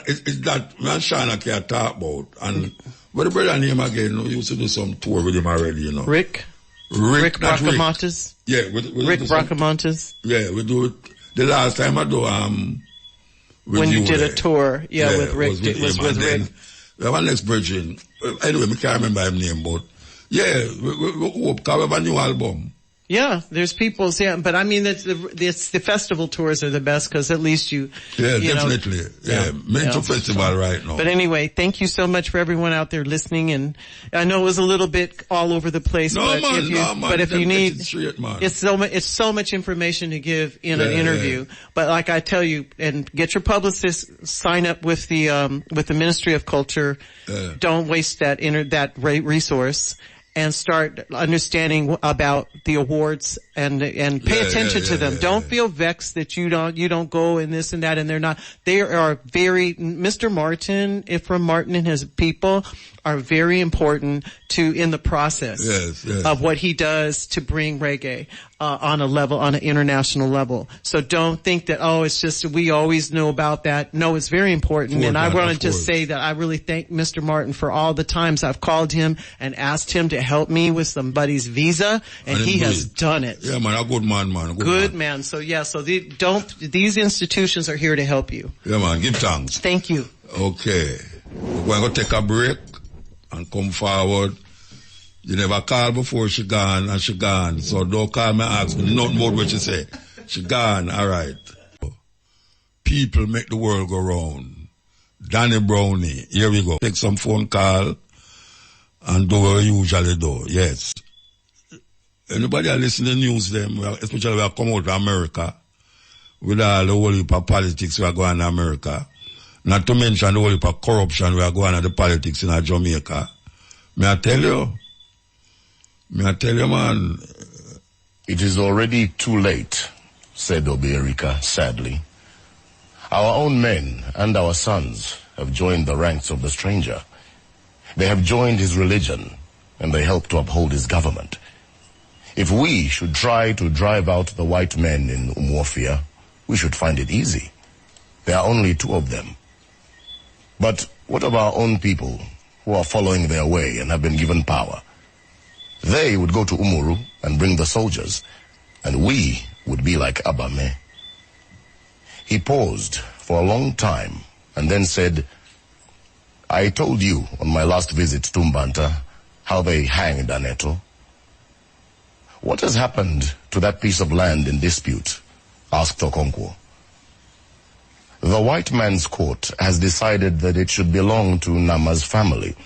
S1: it's that man Shana can't talk about. And what the brother name again, we used to do some tour with him already,
S2: Rick Bracamontes?
S1: Yeah,
S2: Rick Bracamontes?
S1: Yeah, we do it. The last time I do,
S2: when you did a tour, with Rick. It was with Rick.
S1: We have our next virgin. Anyway, I can't remember his name, but Yeah, we hope to have a new album.
S2: Yeah, there's people's, but I mean, it's the festival tours are the best because at least you
S1: definitely. Mental festival right now.
S2: But anyway, thank you so much for everyone out there listening. And I know it was a little bit all over the place, but if you need, it's so much information to give in an interview. Yeah. But like I tell you, and get your publicist, sign up with the Ministry of Culture. Don't waste that resource. And start understanding about the awards and pay attention to them. Don't feel vexed that you don't go and this and that, and they're not. They are Mr. Martin, from Martin and his people are very important in the process of what he does to bring reggae, on an international level. So don't think that, it's just, we always know about that. No, it's very important. And I want to just say that I really thank Mr. Martin for all the times I've called him and asked him to help me with somebody's visa, and he has done it.
S1: Yeah, man, a good man, man.
S2: Good man. So these institutions are here to help you.
S1: Yeah, man, give thanks.
S2: Thank you.
S1: Okay. We're going to take a break and come forward. You never called before she gone, and she gone. So don't call me, ask me nothing about what she say. She gone, all right. People make the world go round. Danny Brownie, here we go. Take some phone call and do what we usually do. Yes. Anybody that listen to the news, especially when I come out of America, with all the whole heap of politics we are going in America, not to mention the whole heap of corruption we are going in the politics in Jamaica. May I tell you, man.
S3: It is already too late, said Oberika sadly. Our own men and our sons have joined the ranks of the stranger. They have joined his religion, and they help to uphold his government. If we should try to drive out the white men in Umuofia, we should find it easy. There are only 2 of them. But what of our own people who are following their way and have been given power? They would go to Umuru and bring the soldiers, and we would be like Abame. He paused for a long time and then said, I told you on my last visit to Mbanta how they hanged Aneto. What has happened to that piece of land in dispute? Asked Okonkwo. The white man's court has decided that it should belong to Nama's family,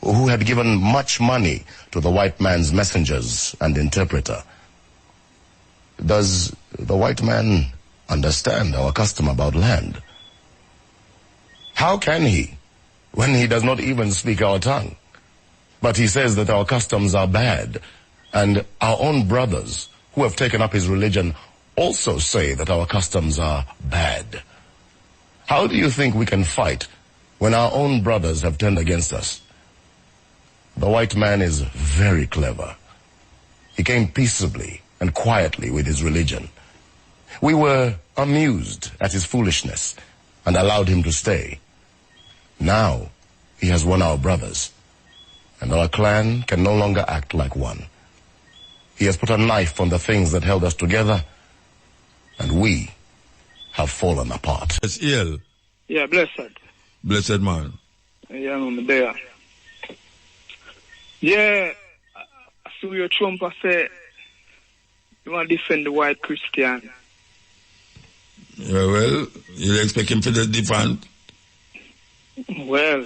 S3: who had given much money to the white man's messengers and interpreter. Does the white man understand our custom about land? How can he, when he does not even speak our tongue? But he says that our customs are bad, and our own brothers who have taken up his religion also say that our customs are bad. How do you think we can fight when our own brothers have turned against us? The white man is very clever. He came peaceably and quietly with his religion. We were amused at his foolishness and allowed him to stay. Now he has won our brothers, and our clan can no longer act like one. He has put a knife on the things that held us together, and we have fallen apart.
S1: It's ill.
S4: Yeah, blessed.
S1: Blessed man.
S4: Yeah, I'm there. Yeah, I saw your Trump say you want to defend the white Christian.
S1: Yeah, well, you expect him to defend?
S4: Well,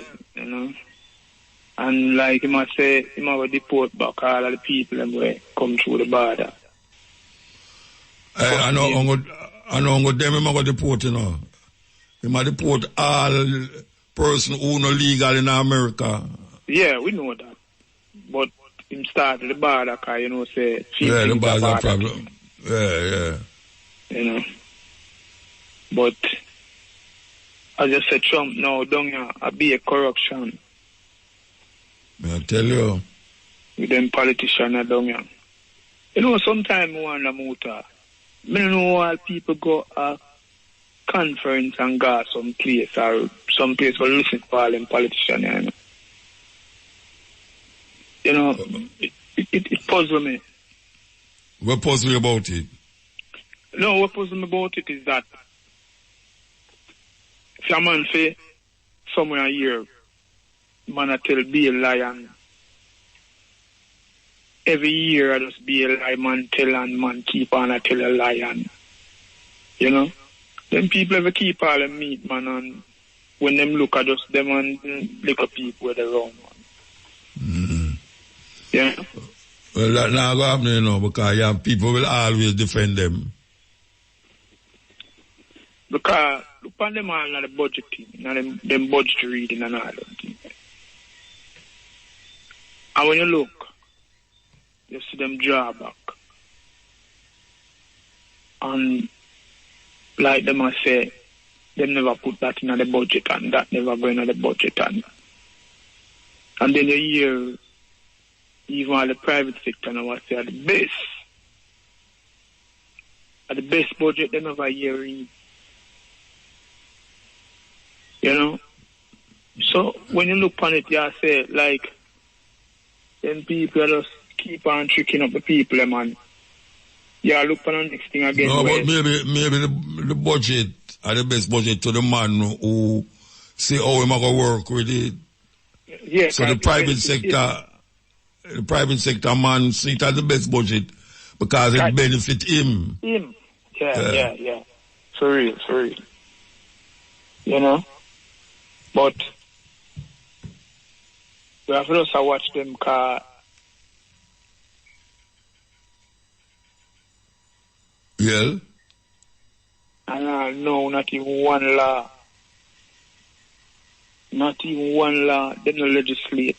S4: and like he must say, he must deport back all of the people and way come through the border.
S1: I know them he must deport, you know. He must deport all person who no legal in America.
S4: Yeah, we know that. But him start at the border, cause say...
S1: Yeah, the border's a problem. Yeah.
S4: But, I just said Trump now, down here, I be a corruption.
S1: I tell you.
S4: With them politicians down here. Sometimes I wonder, Muta, I don't know why people go a conference and go some place or some place for listen to all them politicians, It puzzles me.
S1: What puzzles you about it?
S4: No, what puzzles me about it is that if a man say somewhere here, man I tell be a lion, every year I just be a lie man tell and man keep on a tell a lie and them people ever keep all them meat man and when them look at just them and little people with the wrong one. Yeah.
S1: Well, that not go happen, because people will always defend them.
S4: Because look on them all in the budget thing, them budget reading and all them things. And when you look, you see them draw back. And like them I say, them never put that in the budget and that never go in the budget and then you hear even all the private sector now I say are the best. At the best budget they never hear in. So when you look on it, you say like then people just keep on tricking up the people, man. Yeah, look on the next thing again.
S1: No, but maybe the budget are the best budget to the man who say how am I gonna work with it.
S4: Yeah.
S1: So the private sector man see it as the best budget because it benefit him.
S4: Yeah. For real. But we have to also watch them car.
S1: Yeah.
S4: And no, not even one law. Not even one law. They don't legislate.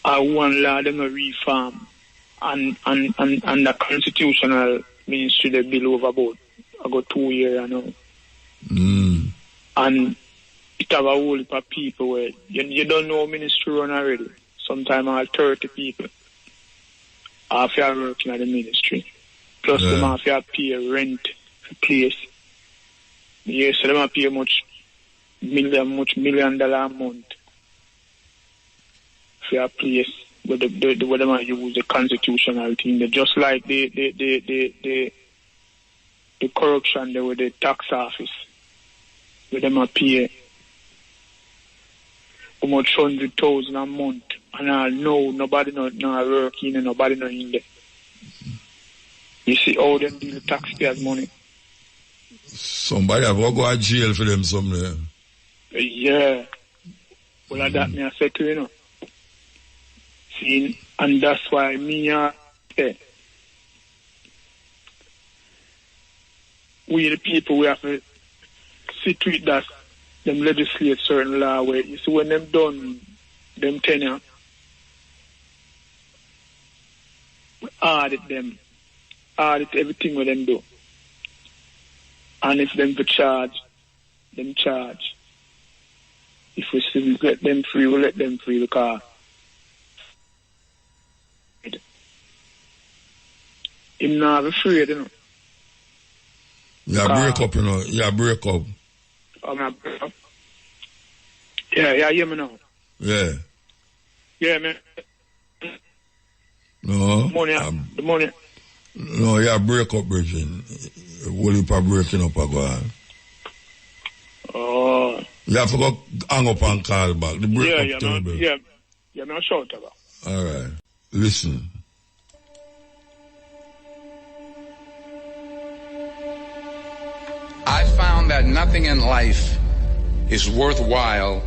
S4: One law, they don't reform. And the constitutional ministry they bill over about 2 years now. And it have a whole heap of people where you don't know ministry run already. Sometimes all 30 people are working at the ministry. Plus them have to pay rent for place. Yes, so them have to pay much $1 million a month for a place where them have use the constitutional thing. They just like the corruption there with the tax office. Where them have pay how much 100,000 a month. And I know nobody no working and nobody no in there. You see how them deal with taxpayers' money.
S1: Somebody have to go to jail for them somewhere.
S4: Yeah. Well, that me I say to you, See, and that's why me say, we the people, we have to see to it that them legislate certain law where, you see, when them done them tenure, we audit everything with them do. And if them to charge, them charge. If we still let them free, we let them free because him not afraid,
S1: Break up, break up.
S4: I'm not break up. Yeah, hear me now.
S1: Yeah.
S4: Yeah, man.
S1: No.
S4: The money.
S1: No, break up, Virgin. Will you breaking up again?
S4: Oh.
S1: You have to go hang up and call back. The break up terrible.
S4: Yeah, man, shout about.
S1: All right. Listen.
S5: I found that nothing in life is worthwhile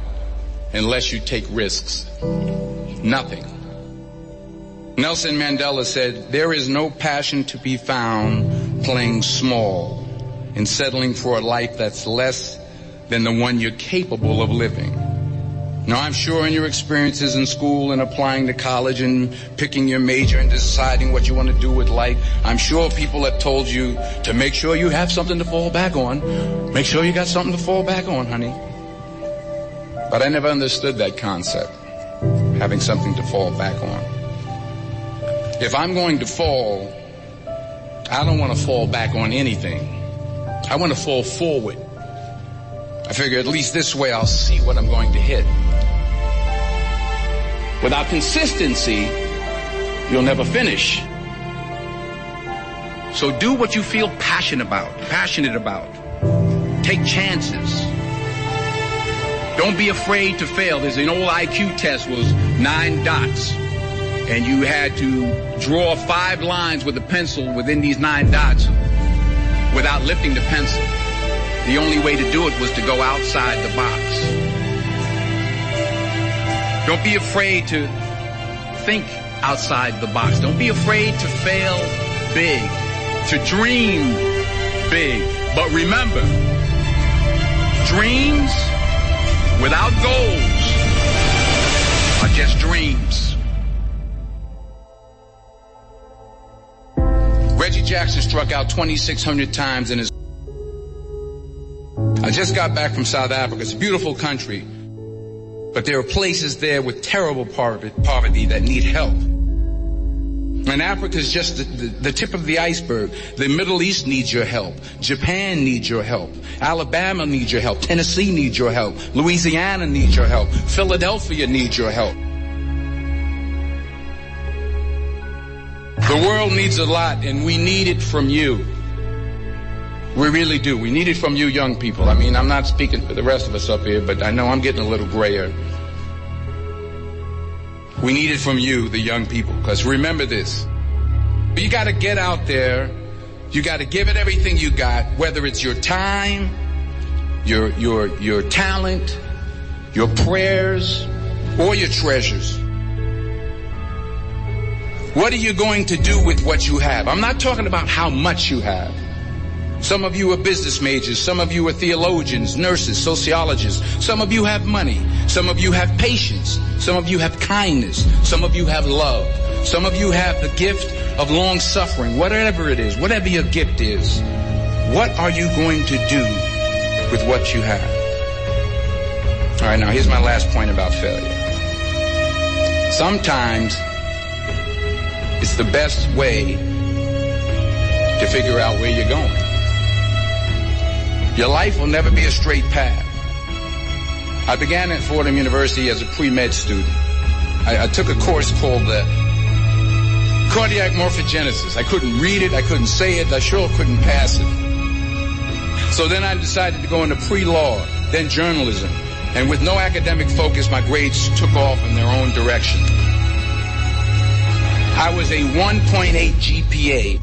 S5: unless you take risks. Nothing. Nelson Mandela said, "There is no passion to be found playing small and settling for a life that's less than the one you're capable of living." Now, I'm sure in your experiences in school and applying to college and picking your major and deciding what you want to do with life, I'm sure people have told you to make sure you have something to fall back on. Make sure you got something to fall back on, honey. But I never understood that concept, having something to fall back on. If I'm going to fall, I don't want to fall back on anything. I want to fall forward. I figure at least this way I'll see what I'm going to hit. Without consistency, you'll never finish. So do what you feel passionate about. Take chances. Don't be afraid to fail. There's an old IQ test was 9 dots. and you had to draw 5 lines with a pencil within these 9 dots without lifting the pencil. The only way to do it was to go outside the box. Don't be afraid to think outside the box. Don't be afraid to fail big, to dream big. But remember, dreams without goals are just dreams. Reggie Jackson struck out 2,600 times in his... I just got back from South Africa. It's a beautiful country, but there are places there with terrible poverty that need help. And Africa is just the tip of the iceberg. The Middle East needs your help. Japan needs your help. Alabama needs your help. Tennessee needs your help. Louisiana needs your help. Philadelphia needs your help. The world needs a lot, and we need it from you. We really do. We need it from you young people. I mean, I'm not speaking for the rest of us up here, but I know I'm getting a little grayer. We need it from you, the young people, because remember this. You got to get out there. You got to give it everything you got, whether it's your time, your talent, your prayers, or your treasures. What are you going to do with what you have? I'm not talking about how much you have. Some of you are business majors. Some of you are theologians, nurses, sociologists. Some of you have money. Some of you have patience. Some of you have kindness. Some of you have love. Some of you have the gift of long suffering. Whatever it is, whatever your gift is, what are you going to do with what you have? All right, now here's my last point about failure. Sometimes it's the best way to figure out where you're going. Your life will never be a straight path. I began at Fordham University as a pre-med student. I took a course called cardiac morphogenesis. I couldn't read it, I couldn't say it, I sure couldn't pass it. So then I decided to go into pre-law, then journalism. And with no academic focus, my grades took off in their own direction. I was a 1.8 GPA.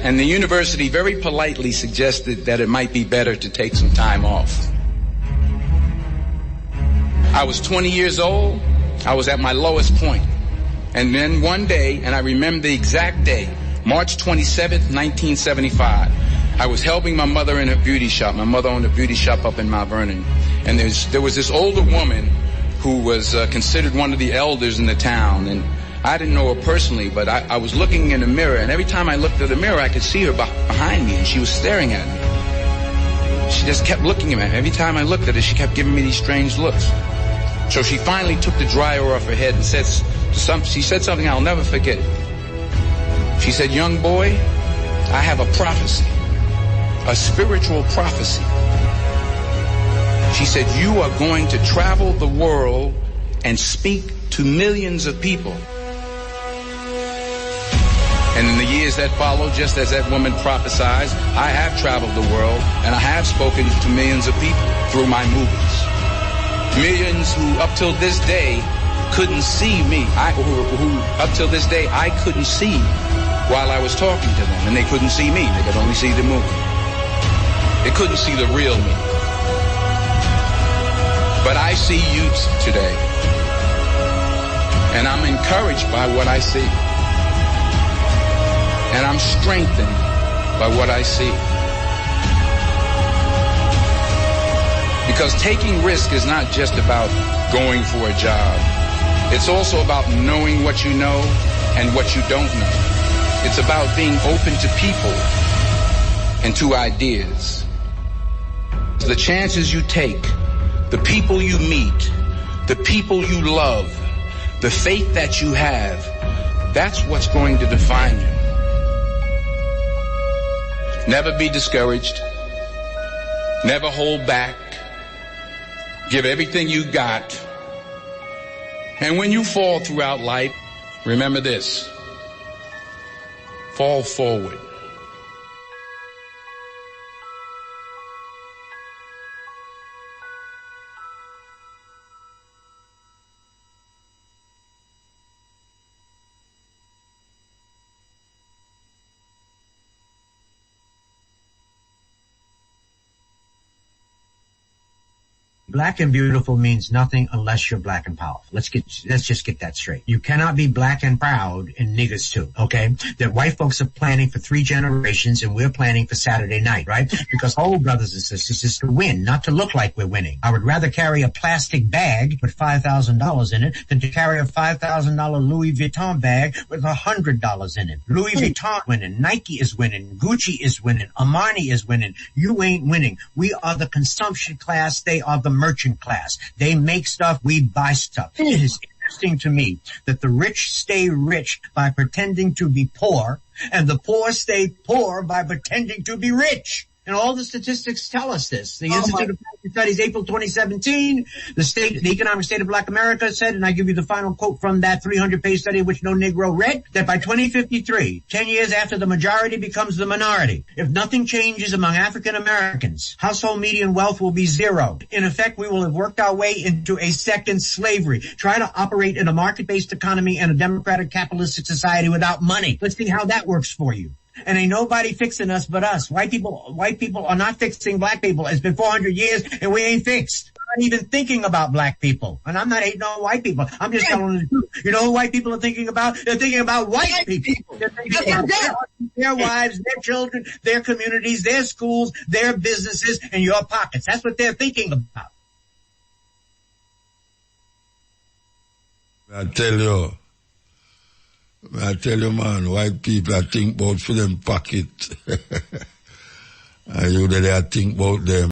S5: And the university very politely suggested that it might be better to take some time off. I was 20 years old. I was at my lowest point. And then one day, and I remember the exact day, March 27th, 1975, I was helping my mother in her beauty shop. My mother owned a beauty shop up in Mount Vernon. And there was this older woman who was considered one of the elders in the town. And I didn't know her personally, but I was looking in the mirror, and every time I looked at the mirror, I could see her behind me, and she was staring at me. She just kept looking at me. Every time I looked at her, she kept giving me these strange looks. So she finally took the dryer off her head and she said something I'll never forget. She said, "Young boy, I have a prophecy, a spiritual prophecy." She said, "You are going to travel the world and speak to millions of people." And in the years that followed, just as that woman prophesied, I have traveled the world and I have spoken to millions of people through my movies. Millions who up till this day couldn't see me. Who up till this day I couldn't see while I was talking to them. And they couldn't see me. They could only see the movie. They couldn't see the real me. But I see you today. And I'm encouraged by what I see. And I'm strengthened by what I see. Because taking risk is not just about going for a job. It's also about knowing what you know and what you don't know. It's about being open to people and to ideas. The chances you take, the people you meet, the people you love, the faith that you have, that's what's going to define you. Never be discouraged. Never hold back. Give everything you got. And when you fall throughout life, remember this. Fall forward.
S6: Black and beautiful means nothing unless you're black and powerful. Let's just get that straight. You cannot be black and proud and niggas too, okay? That white folks are planning for 3 generations and we're planning for Saturday night, right? Because whole brothers and sisters is to win, not to look like we're winning. I would rather carry a plastic bag with $5,000 in it than to carry a $5,000 Louis Vuitton bag with $100 in it. Louis Vuitton winning, Nike is winning, Gucci is winning, Armani is winning. You ain't winning. We are the consumption class. They are the merchant class. They make stuff, we buy stuff. It is interesting to me that the rich stay rich by pretending to be poor, and the poor stay poor by pretending to be rich. And all the statistics tell us this. The Institute of Policy Studies, April 2017, the Economic State of Black America said, and I give you the final quote from that 300-page study which no Negro read, that by 2053, 10 years after the majority becomes the minority, if nothing changes among African Americans, household median wealth will be 0. In effect, we will have worked our way into a second slavery. Try to operate in a market-based economy and a democratic capitalistic society without money. Let's see how that works for you. And ain't nobody fixing us but us. White people are not fixing black people. It's been 400 years and we ain't fixed. I'm not even thinking about black people. And I'm not hating on white people. I'm just telling the truth. You know who white people are thinking about? They're thinking about white people. They're thinking about their wives, their children, their communities, their schools, their businesses, and your pockets. That's what they're thinking about.
S1: I tell you, man, white people I think about for them pocket. And you that I think about them.